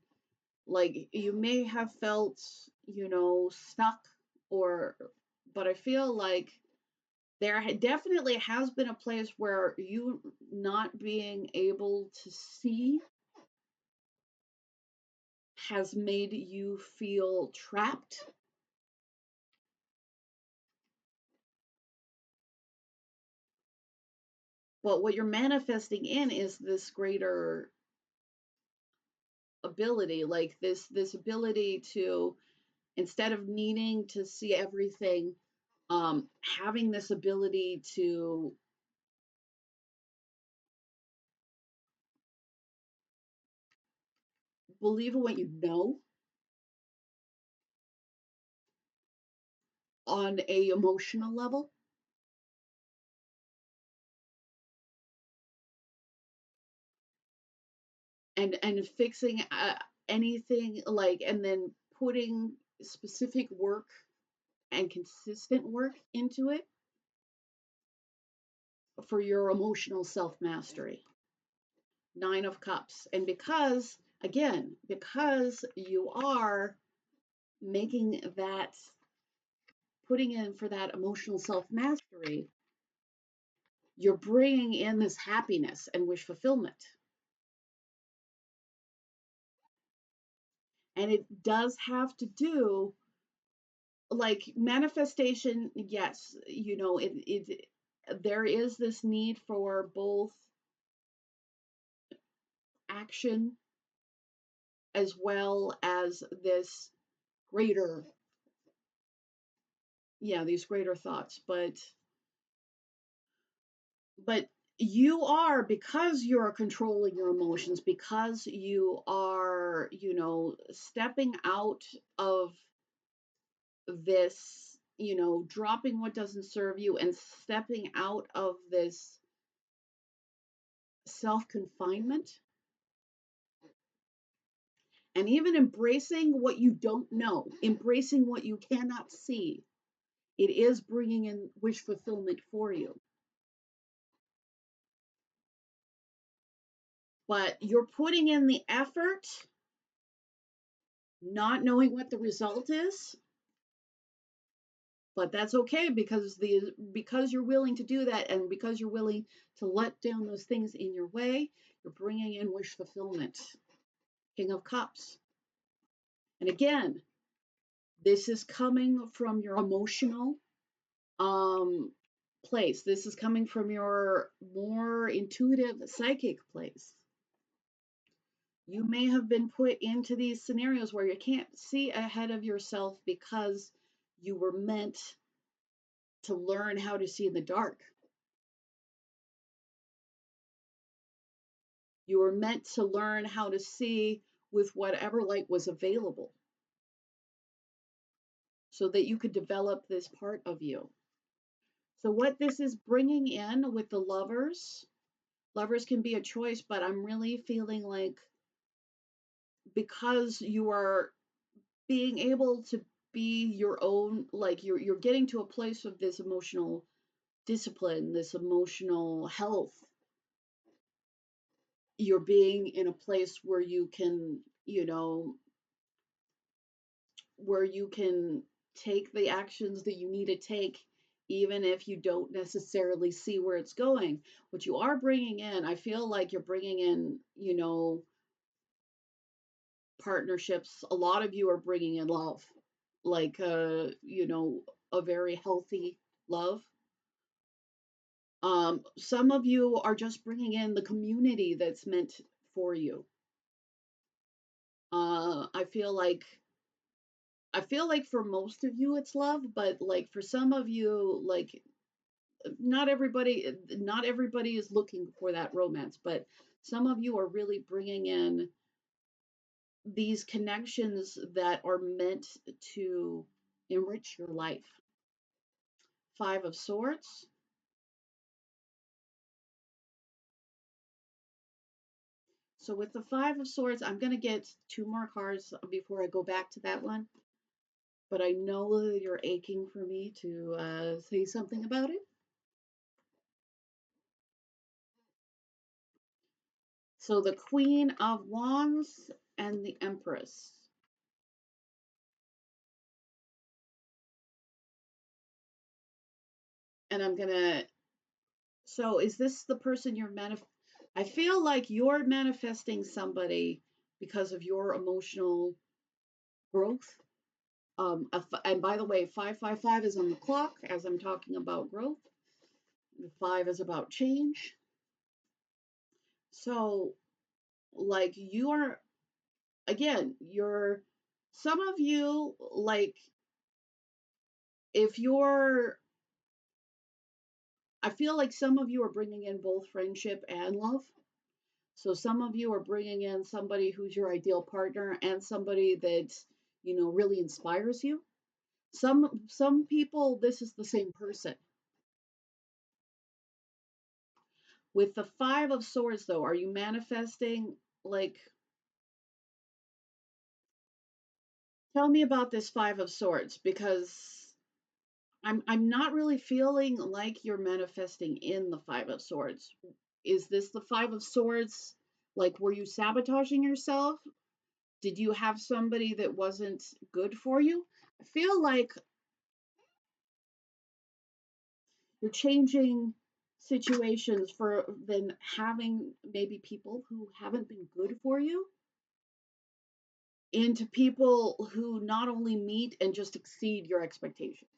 like you may have felt, stuck, but I feel like there definitely has been a place where you not being able to see has made you feel trapped. But what you're manifesting in is this greater ability, like this ability to, instead of needing to see everything, having this ability to believe in what you know on a emotional level, and fixing anything, like, and then putting specific work and consistent work into it for your emotional self mastery. Nine of Cups. And because, again, because you are making that, putting in for that emotional self mastery, you're bringing in this happiness and wish fulfillment. And it does have to do, like, manifestation. Yes, you know, there is this need for both action as well as this greater, yeah, these greater thoughts. But you are, because you're controlling your emotions, because you are, you know, stepping out of this, you know, dropping what doesn't serve you and stepping out of this self confinement, and even embracing what you don't know, embracing what you cannot see. It is bringing in wish fulfillment for you. But you're putting in the effort, not knowing what the result is. But that's okay, because you're willing to do that, and because you're willing to let down those things in your way, you're bringing in wish fulfillment. King of Cups. And again, this is coming from your emotional place. This is coming from your more intuitive psychic place. You may have been put into these scenarios where you can't see ahead of yourself because you were meant to learn how to see in the dark. You were meant to learn how to see with whatever light was available so that you could develop this part of you. So, what this is bringing in with the lovers, lovers can be a choice, but I'm really feeling like, because you are being able to be your own, like, you're getting to a place of this emotional discipline, this emotional health. You're being in a place where you can, you know, where you can take the actions that you need to take, even if you don't necessarily see where it's going. What you are bringing in, I feel like you're bringing in, you know, partnerships. A lot of you are bringing in love, like, you know, a very healthy love. Some of you are just bringing in the community that's meant for you. I feel like for most of you it's love, but, like, for some of you, like, not everybody is looking for that romance, but some of you are really bringing in these connections that are meant to enrich your life. Five of Swords. So with the Five of Swords, I'm going to get two more cards before I go back to that one. But I know that you're aching for me to say something about it. So the Queen of Wands and the Empress. And I'm going to, so is this the person you're I feel like you're manifesting somebody because of your emotional growth. And by the way, 555 is on the clock as I'm talking about growth. The 5 is about change. So, like, you are, again, some of you, like, if you're, I feel like some of you are bringing in both friendship and love. So some of you are bringing in somebody who's your ideal partner and somebody that, really inspires you. Some people, this is the same person. With the Five of Swords, though, are you manifesting, like, tell me about this Five of Swords, because I'm not really feeling like you're manifesting in the Five of Swords. Is this the Five of Swords? Like, were you sabotaging yourself? Did you have somebody that wasn't good for you? I feel like you're changing situations for then having maybe people who haven't been good for you into people who not only meet and just exceed your expectations.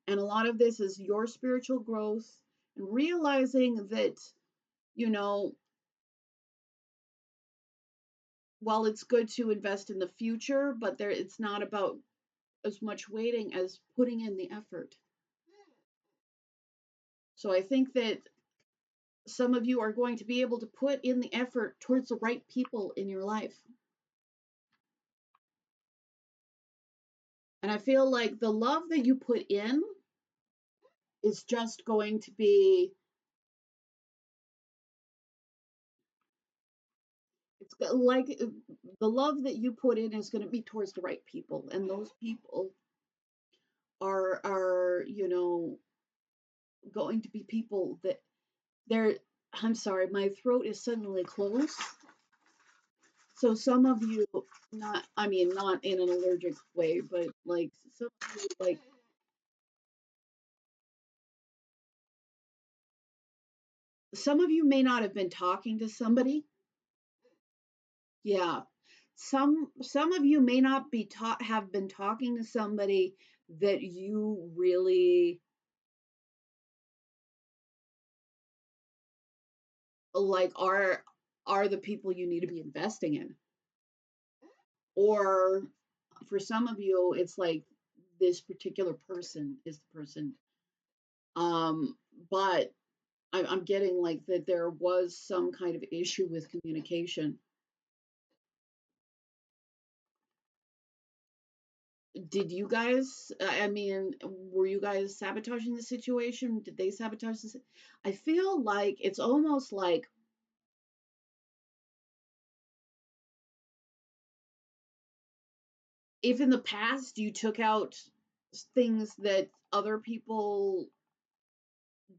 And a lot of this is your spiritual growth and realizing that, you know, while it's good to invest in the future, but it's not about as much waiting as putting in the effort. So I think that some of you are going to be able to put in the effort towards the right people in your life. And I feel like the love that you put in is just going to be, it's like the love that you put in is going to be towards the right people. And those people are, going to be people that they're, I'm sorry, my throat is suddenly closed. So some of you, not, I mean, not in an allergic way, but like some of you, like, some of you may not have been talking to somebody. Yeah. Some of you may not be taught have been talking to somebody that you really like are the people you need to be investing in. Or for some of you, it's like this particular person is the person. Um, but I'm getting like that there was some kind of issue with communication. Did you guys, I mean, were you guys sabotaging the situation? Did they sabotage this? I feel like it's almost like if in the past you took out things that other people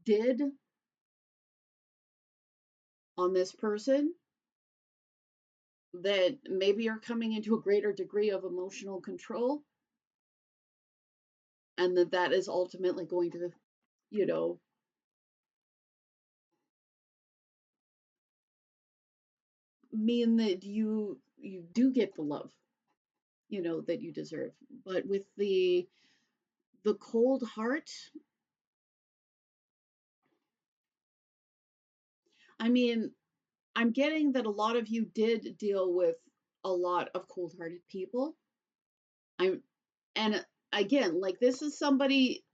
did on this person, that maybe you're coming into a greater degree of emotional control, and that is ultimately going to, you know, mean that you do get the love, that you deserve. But with the cold heart, I mean, I'm getting that a lot of you did deal with a lot of cold-hearted people. I'm and again, like this is somebody,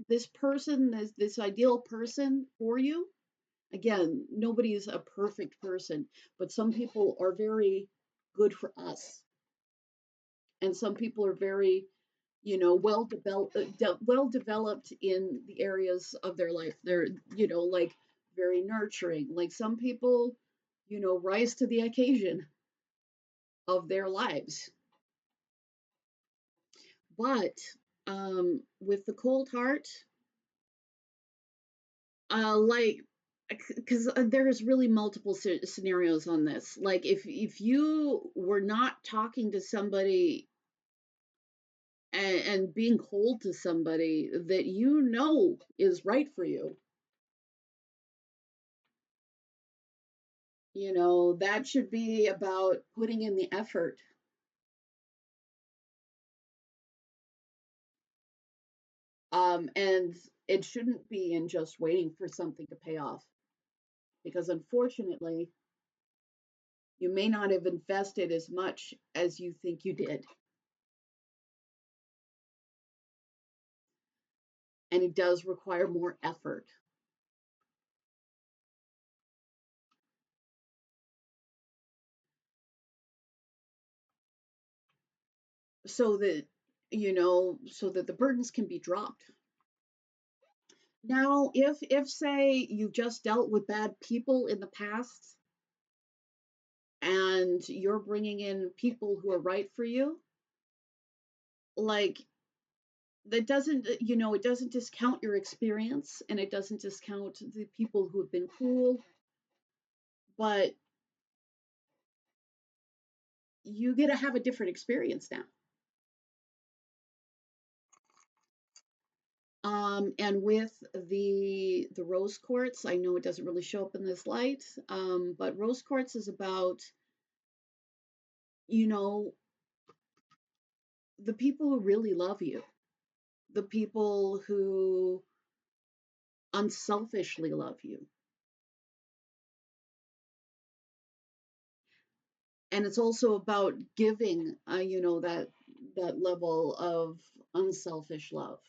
this person, this ideal person for you. Again, nobody is a perfect person, but some people are very good for us, and some people are very, well developed in the areas of their life. They're, like very nurturing. Like some people, rise to the occasion of their lives. But with the cold heart, like, because there's really multiple scenarios on this. Like, if you were not talking to somebody and being cold to somebody that is right for you, that should be about putting in the effort. And it shouldn't be in just waiting for something to pay off, because unfortunately, you may not have invested as much as you think you did. and it does require more effort. So that, so that the burdens can be dropped. Now, if say you just dealt with bad people in the past and you're bringing in people who are right for you, like that doesn't, it doesn't discount your experience and it doesn't discount the people who have been cruel, but you get to have a different experience now. And with the rose quartz, I know it doesn't really show up in this light, but rose quartz is about, you know, the people who really love you, the people who unselfishly love you. And it's also about giving, that level of unselfish love,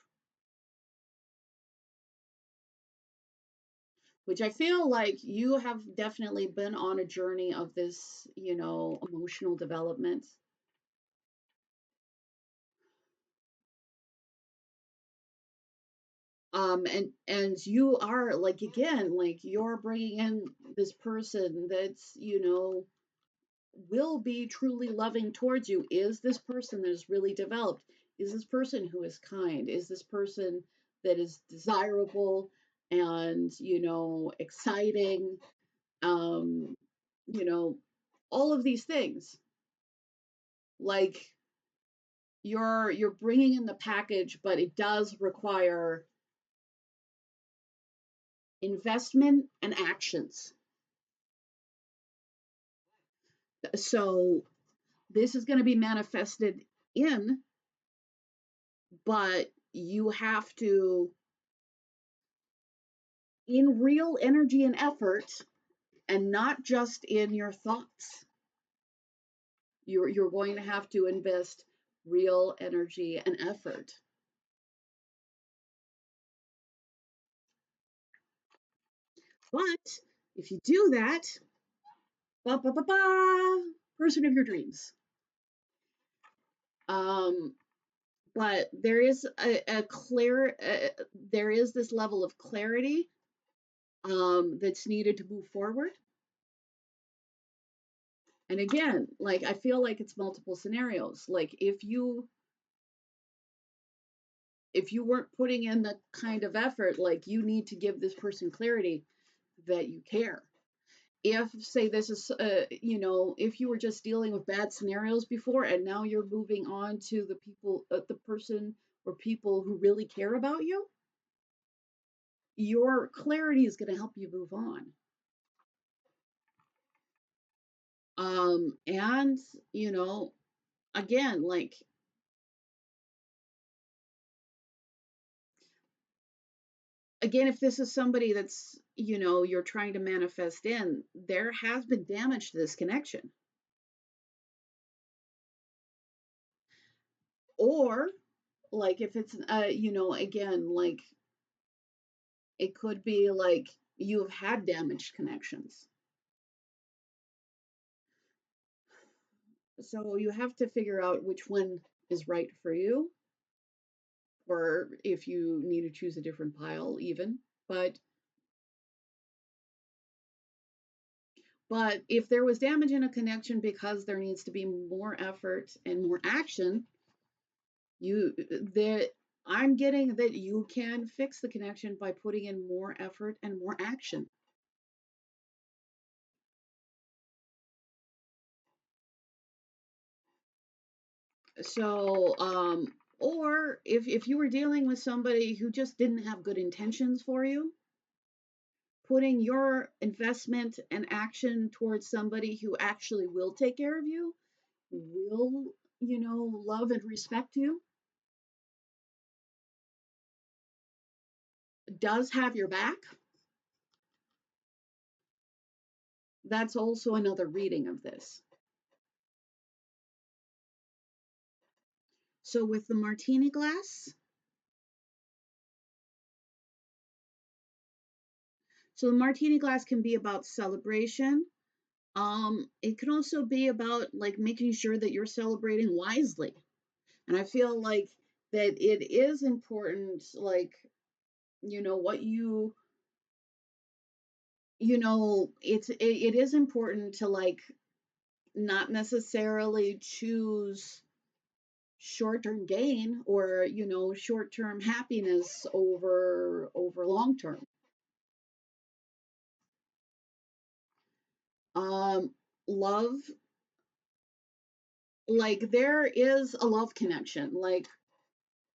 which I feel like you have definitely been on a journey of this, emotional development. And you are like, again, like you're bringing in this person that's, will be truly loving towards you. Is this person that is really developed? Is this person who is kind? Is this person that is desirable and, exciting? um you know all of these things, like you're bringing in the package, but it does require investment and actions. So this is going to be manifested in, but you have to, in real energy and effort, and not just in your thoughts. You're going to have to invest real energy and effort. But if you do that, ba ba ba ba, person of your dreams. Um, but there is a clear, there is this level of clarity that's needed to move forward. And again, like I feel like it's multiple scenarios. Like if you weren't putting in the kind of effort, like you need to give this person clarity that you care. If say this is if you were just dealing with bad scenarios before and now you're moving on to the people, the person or people who really care about you, your clarity is going to help you move on. And again, like again, if this is somebody that's you're trying to manifest in, there has been damage to this connection. Or like if it's again, like it could be like you've had damaged connections. So you have to figure out which one is right for you, or if you need to choose a different pile, even. But if there was damage in a connection because there needs to be more effort and more action, you that I'm getting that you can fix the connection by putting in more effort and more action. So, or if you were dealing with somebody who just didn't have good intentions for you, putting your investment and action towards somebody who actually will take care of you, will, love and respect you, does have your back, that's also another reading of this. So with the martini glass, So the martini glass can be about celebration. It can also be about like making sure that you're celebrating wisely. And I feel like that it is important, like, what it is important to like not necessarily choose short-term gain or short-term happiness over long-term. Love, like there is a love connection, like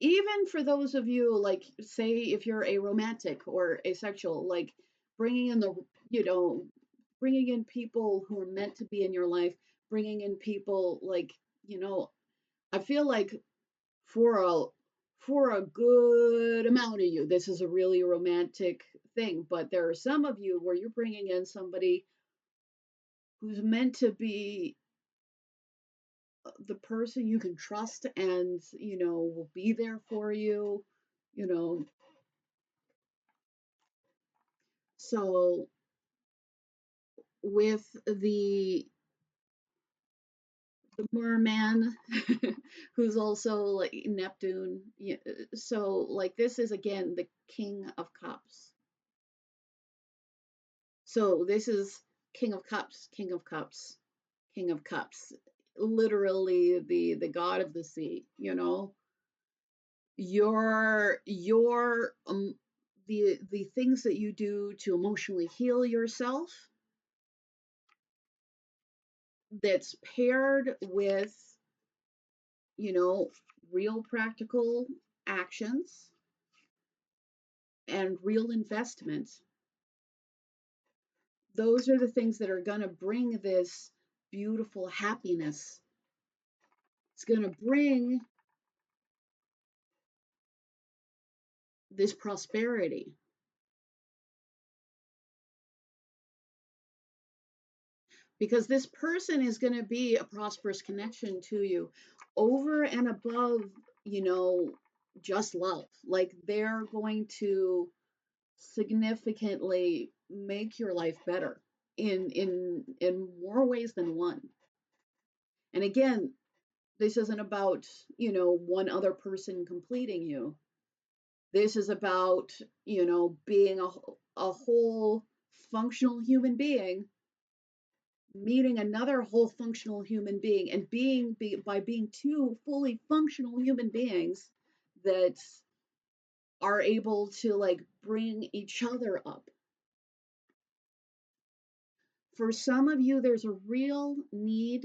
even for those of you, like say if you're a romantic or asexual, like bringing in the you know bringing in people who are meant to be in your life, bringing in people like you know I feel like for a for a good amount of you, this is a really romantic thing. But there are some of you where you're bringing in somebody who's meant to be the person you can trust and will be there for you. You know, so with the merman, who's also like Neptune. So like this is again the King of Cups. So this is King of Cups, King of Cups, King of Cups. Literally the god of the sea. Your the things that you do to emotionally heal yourself, that's paired with you know real practical actions and real investment. Those are the things that are going to bring this beautiful happiness. It's going to bring this prosperity, because this person is going to be a prosperous connection to you over and above, you know, just love. Like they're going to significantly make your life better in more ways than one. And again, this isn't about, one other person completing you. This is about, being a whole functional human being meeting another whole functional human being, and by being two fully functional human beings that are able to like bring each other up. For some of you, there's a real need,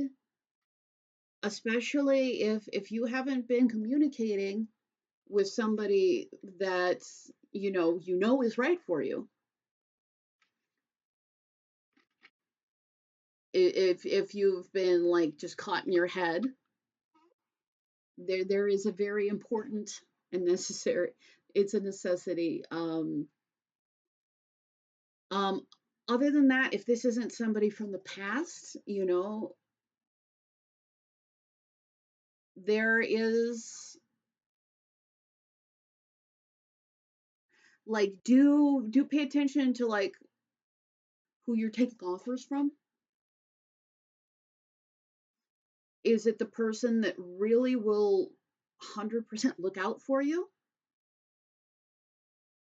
especially if you haven't been communicating with somebody that is right for you. If you've been like just caught in your head, there is a very important and necessary, it's a necessity. Um Other than that, if this isn't somebody from the past, there is like, do pay attention to like who you're taking offers from. Is it the person that really will 100% look out for you,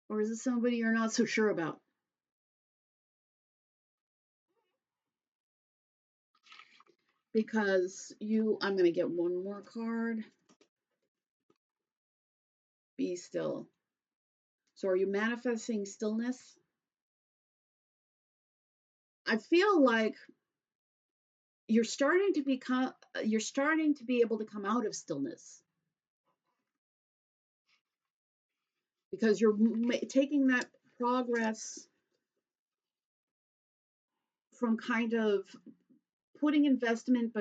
or is it somebody you're not so sure about? Because I'm going to get one more card. Be still. So are you manifesting stillness? I feel like you're starting to be able to come out of stillness, because you're taking that progress from kind of putting investment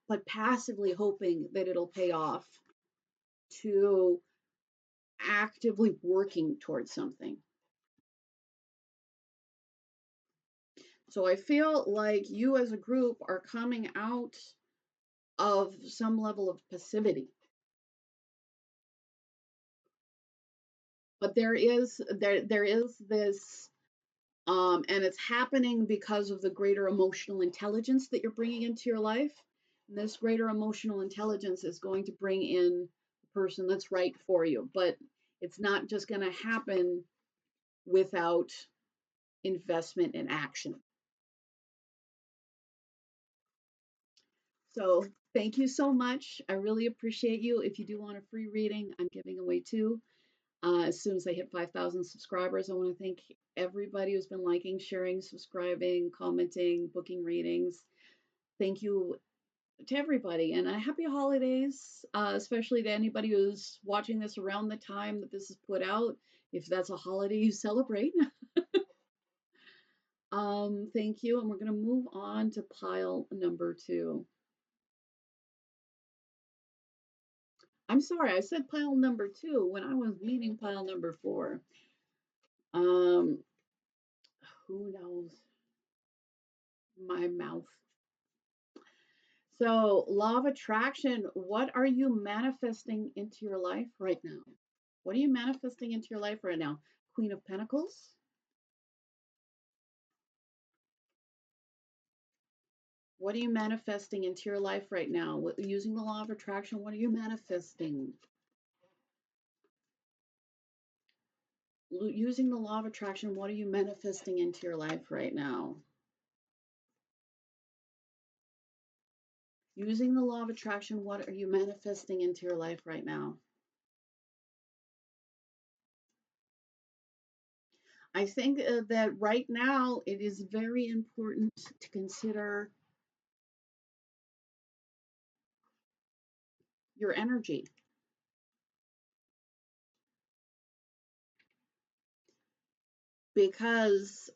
but passively hoping that it'll pay off, to actively working towards something. So I feel like you as a group are coming out of some level of passivity. But there is this And it's happening because of the greater emotional intelligence that you're bringing into your life. And this greater emotional intelligence is going to bring in the person that's right for you. But it's not just going to happen without investment and action. So thank you so much. I really appreciate you. If you do want a free reading, I'm giving away two. As soon as I hit 5,000 subscribers, I want to thank everybody who's been liking, sharing, subscribing, commenting, booking readings. Thank you to everybody, and a happy holidays, especially to anybody who's watching this around the time that this is put out, if that's a holiday you celebrate. Thank you, and we're going to move on to pile number 2. I'm sorry, I said pile number 2 when I was meaning pile number 4. Um, who knows? My mouth. So, law of attraction, what are you manifesting into your life right now? What are you manifesting into your life right now? Queen of Pentacles. What are you manifesting into your life right now? Using the law of attraction, what are you manifesting? Using the law of attraction, what are you manifesting into your life right now? Using the law of attraction, what are you manifesting into your life right now? I think that right now it is very important to consider your energy. Because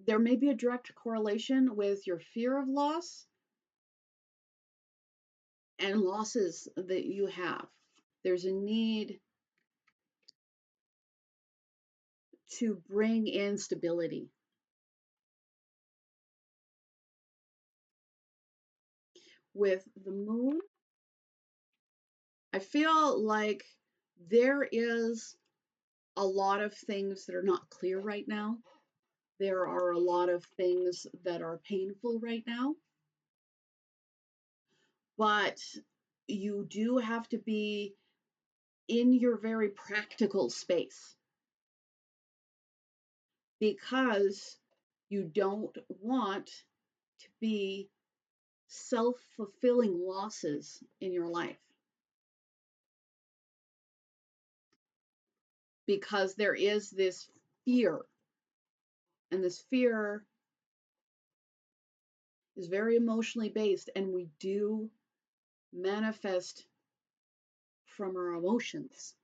there may be a direct correlation with your fear of loss and losses that you have. There's a need to bring in stability. With the moon, I feel like there is a lot of things that are not clear right now. There are a lot of things that are painful right now. But you do have to be in your very practical space because you don't want to be self-fulfilling losses in your life. Because there is this fear, and this fear is very emotionally based, and we do manifest from our emotions.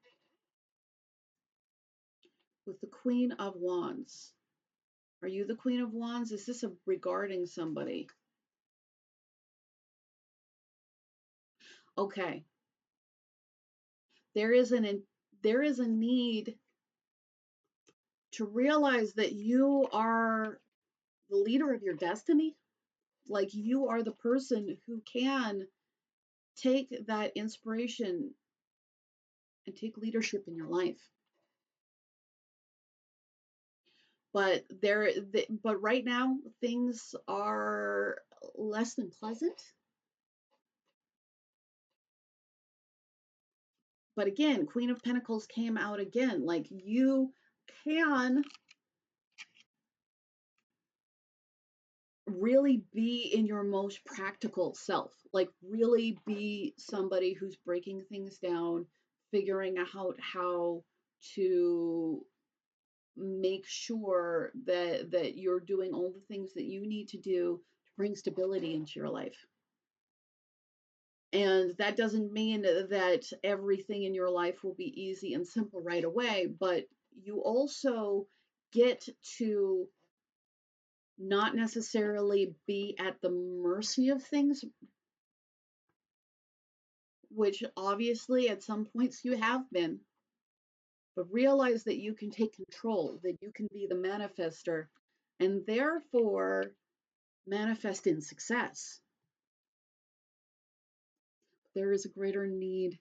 With the Queen of Wands. Are you the Queen of Wands? Is this regarding somebody? Okay. There is a need to realize that you are the leader of your destiny. Like you are the person who can take that inspiration and take leadership in your life. But but right now things are less than pleasant. But again, Queen of Pentacles came out again. Like you can really be in your most practical self. Like really be somebody who's breaking things down, figuring out how to make sure that you're doing all the things that you need to do to bring stability into your life. And that doesn't mean that everything in your life will be easy and simple right away, but you also get to not necessarily be at the mercy of things, which obviously at some points you have been, but realize that you can take control, that you can be the manifester, and therefore manifest in success. There is a greater need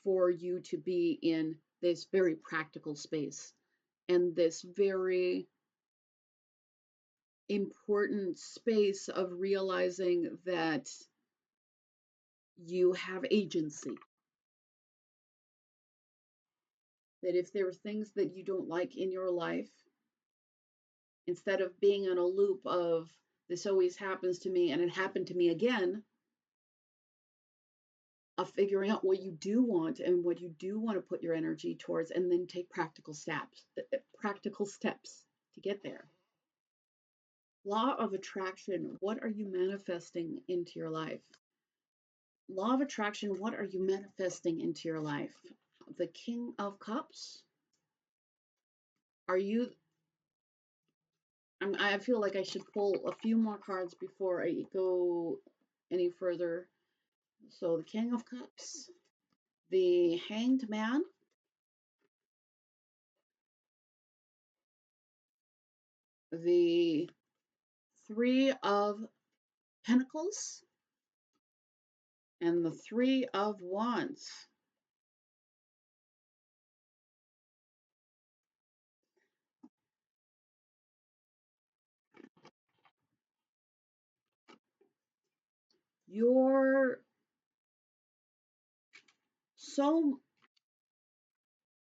for you to be in this very practical space. and this very important space of realizing that you have agency. That if there are things that you don't like in your life, instead of being in a loop of this always happens to me and it happened to me again, of figuring out what you do want and what you do want to put your energy towards, and then take practical steps to get there. Law of attraction, what are you manifesting into your life? Law of attraction, what are you manifesting into your life? The King of Cups. Are you, I feel like I should pull a few more cards before I go any further. So the King of Cups, the Hanged Man, the Three of Pentacles, and the Three of Wands. You're so,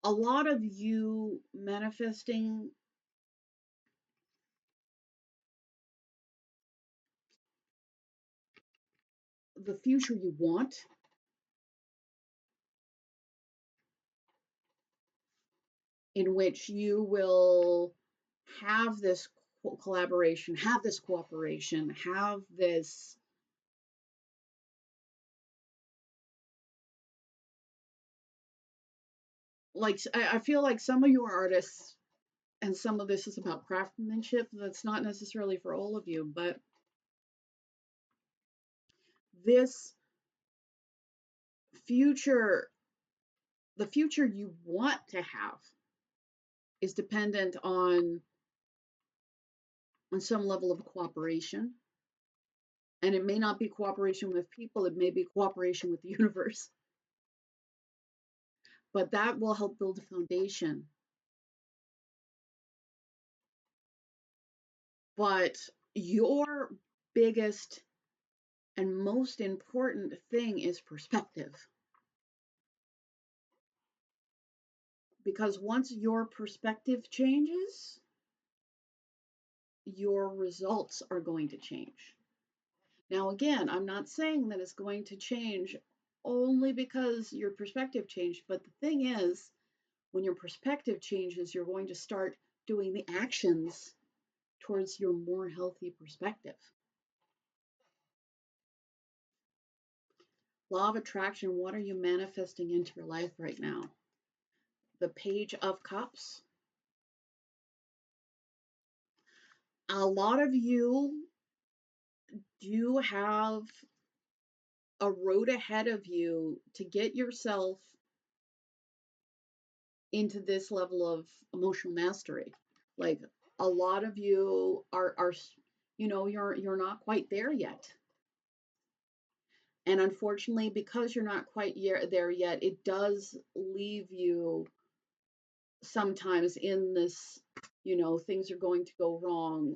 a lot of you manifesting the future you want, in which you will have this collaboration, have this cooperation, have this, like, I feel like some of you are artists, and some of this is about craftsmanship. That's not necessarily for all of you, but this future, the future you want to have, is dependent on some level of cooperation. And it may not be cooperation with people, it may be cooperation with the universe. But that will help build a foundation. But your biggest and most important thing is perspective. Because once your perspective changes, your results are going to change. Now, again, I'm not saying that it's going to change only because your perspective changed, but the thing is, when your perspective changes, you're going to start doing the actions towards your more healthy perspective. Law of attraction, what are you manifesting into your life right now? The Page of Cups. A lot of you do have a road ahead of you to get yourself into this level of emotional mastery. Like, a lot of you are you're not quite there yet. And unfortunately, because you're not quite there yet, it does leave you sometimes in this, things are going to go wrong,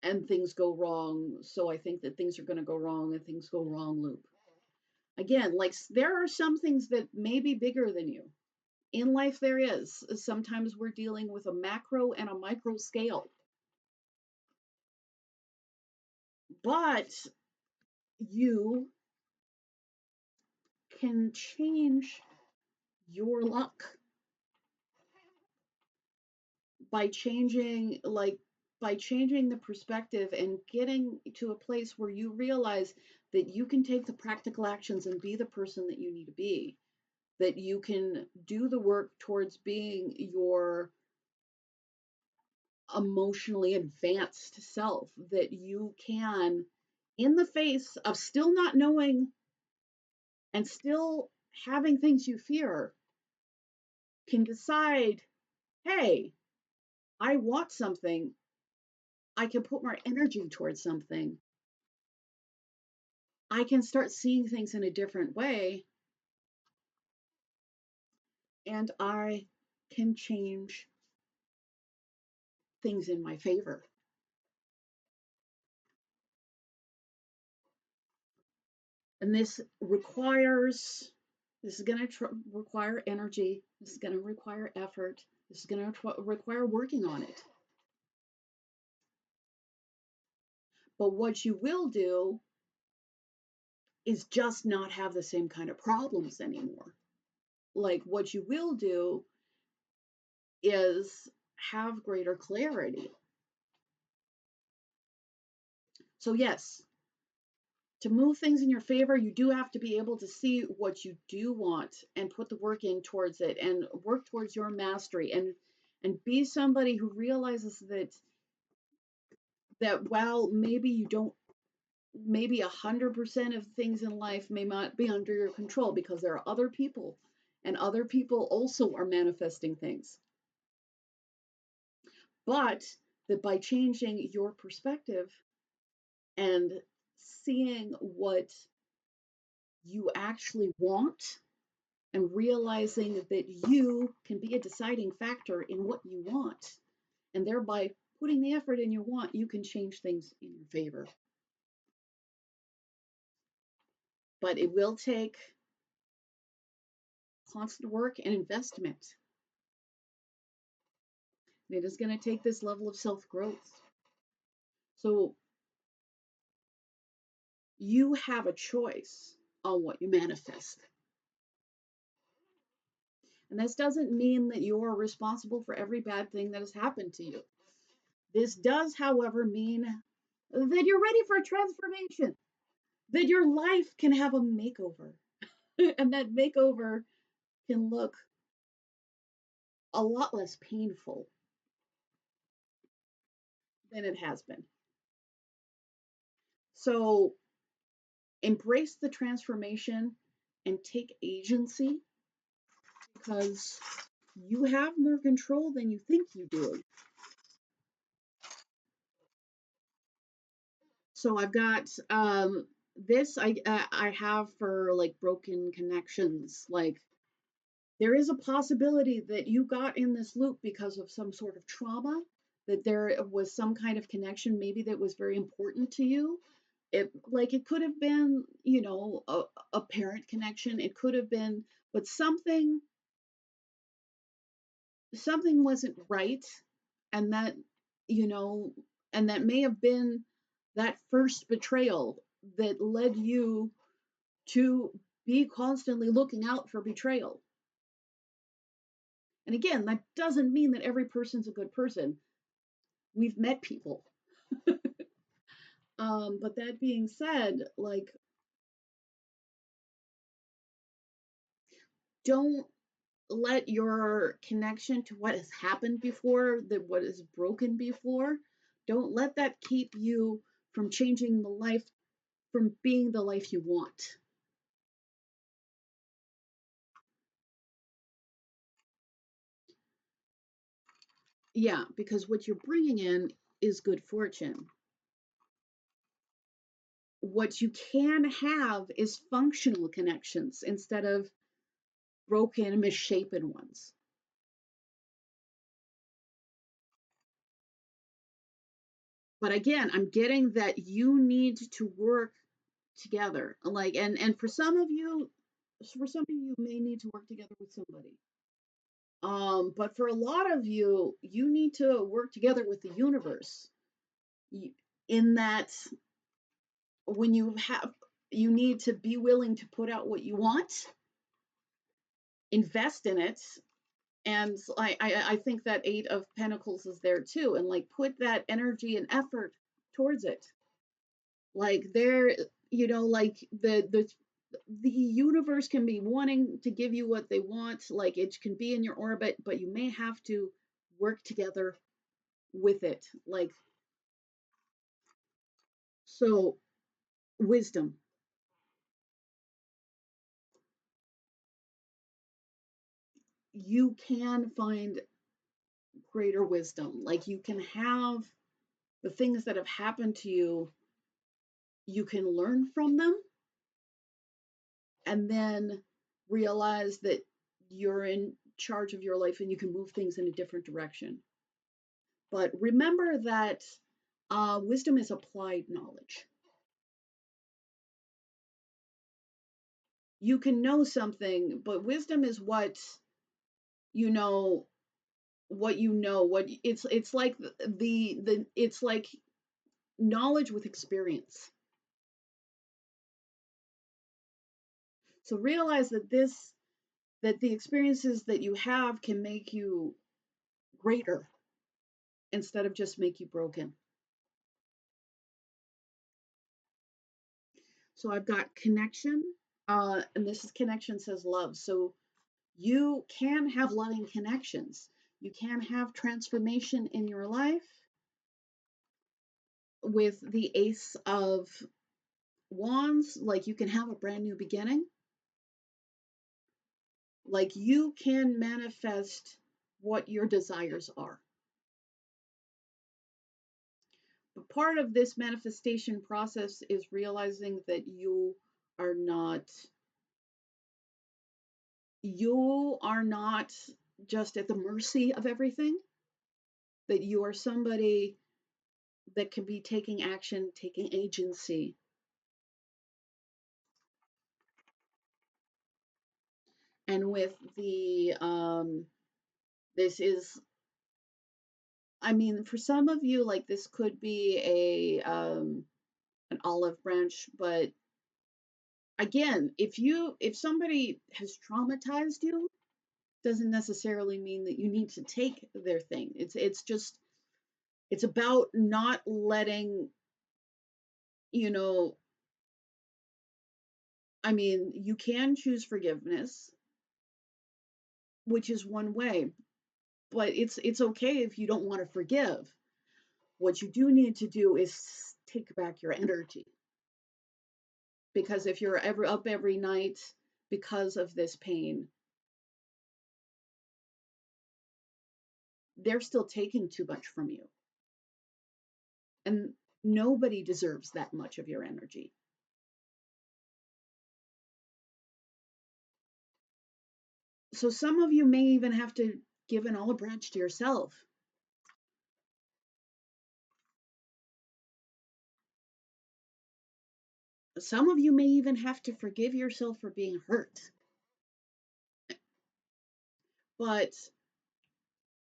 and things go wrong, so I think that things are going to go wrong and things go wrong loop. Again, like, there are some things that may be bigger than you. In life, there is. Sometimes we're dealing with a macro and a micro scale. But you can change your luck by changing the perspective and getting to a place where you realize that you can take the practical actions and be the person that you need to be, that you can do the work towards being your emotionally advanced self, that you can, in the face of still not knowing and still having things you fear, can decide, hey, I want something. I can put more energy towards something. I can start seeing things in a different way. And I can change things in my favor. And this is going to require energy. This is going to require effort. This is going to require working on it. But what you will do is just not have the same kind of problems anymore. Like, what you will do is have greater clarity. So, yes, to move things in your favor, you do have to be able to see what you do want and put the work in towards it and work towards your mastery, and be somebody who realizes that while maybe you don't, maybe 100% of things in life may not be under your control, because there are other people, and other people also are manifesting things. But that by changing your perspective and seeing what you actually want and realizing that you can be a deciding factor in what you want, and thereby putting the effort in your want, you can change things in your favor. But it will take constant work and investment. It is going to take this level of self-growth. So you have a choice on what you manifest. And this doesn't mean that you're responsible for every bad thing that has happened to you. This does, however, mean that you're ready for a transformation, that your life can have a makeover, and that makeover can look a lot less painful than it has been. So embrace the transformation and take agency, because you have more control than you think you do. So I've got this I have for like broken connections. Like, there is a possibility that you got in this loop because of some sort of trauma, that there was some kind of connection maybe that was very important to you. It could have been, a parent connection. It could have been, but something wasn't right, and that, you know and that may have been that first betrayal that led you to be constantly looking out for betrayal. And again, that doesn't mean that every person's a good person. We've met people. But that being said, like, don't let your connection to what has happened before, that what is broken before, don't let that keep you from changing the life, from being the life you want. Yeah, because what you're bringing in is good fortune. What you can have is functional connections instead of broken, misshapen ones. But again, I'm getting that you need to work together. Like, and for some of you may need to work together with somebody. But for a lot of you, you need to work together with the universe. In that, when you need to be willing to put out what you want, invest in it, and I think that Eight of Pentacles is there too, and like put that energy and effort towards it. Like, there, like the universe can be wanting to give you what they want, like it can be in your orbit, but you may have to work together with it. Like, so, wisdom. You can find greater wisdom. Like, you can have the things that have happened to you, you can learn from them, and then realize that you're in charge of your life and you can move things in a different direction. But remember that wisdom is applied knowledge. You can know something, but wisdom is what you know, what it's like it's like knowledge with experience. So realize that the experiences that you have can make you greater instead of just make you broken. So I've got connection, and this is connection says love. So you can have loving connections. You can have transformation in your life with the Ace of Wands. Like you can have a brand new beginning. Like you can manifest what your desires are. But part of this manifestation process is realizing that you are not just at the mercy of everything, that you are somebody that can be taking action, taking agency. And with the this is, I mean, for some of you, like this could be an olive branch, but again, if somebody has traumatized you, doesn't necessarily mean that you need to take their thing. It's just it's about not letting, you know, I mean, you can choose forgiveness, which is one way, but it's okay if you don't want to forgive. What you do need to do is take back your energy. Because if you're ever up every night because of this pain, they're still taking too much from you. And nobody deserves that much of your energy. So some of you may even have to give an olive branch to yourself. Some of you may even have to forgive yourself for being hurt. But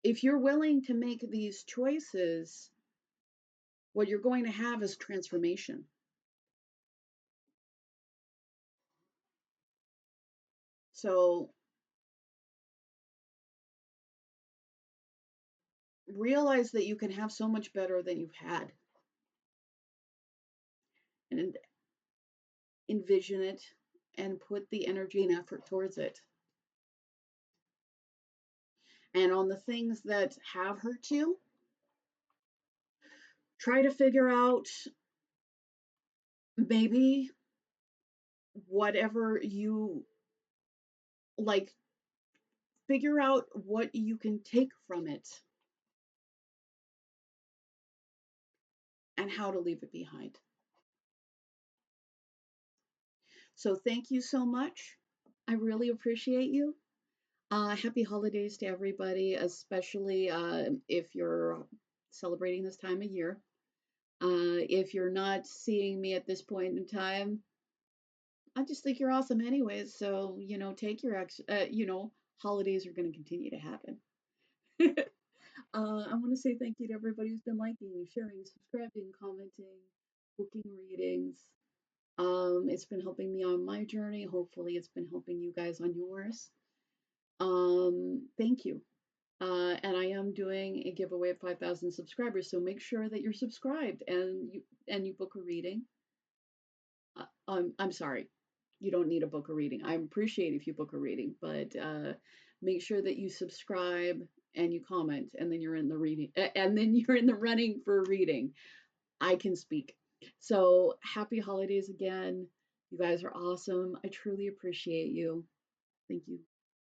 if you're willing to make these choices, what you're going to have is transformation. So realize that you can have so much better than you've had. And envision it and put the energy and effort towards it. And on the things that have hurt you, try to figure out maybe whatever you like, figure out what you can take from it and how to leave it behind. So thank you so much. I really appreciate you. Happy holidays to everybody, especially if you're celebrating this time of year. If you're not seeing me at this point in time, I just think you're awesome anyways. So, take your holidays are going to continue to happen. I want to say thank you to everybody who's been liking, sharing, subscribing, commenting, booking readings. It's been helping me on my journey. Hopefully, it's been helping you guys on yours. Thank you. And I am doing a giveaway of 5,000 subscribers, so make sure that you're subscribed and you book a reading. I'm sorry, you don't need a book a reading. I appreciate if you book a reading, but make sure that you subscribe and you comment, and then you're in the reading, and then you're in the running for a reading. I can speak. So happy holidays again. You guys are awesome. I truly appreciate you. Thank you.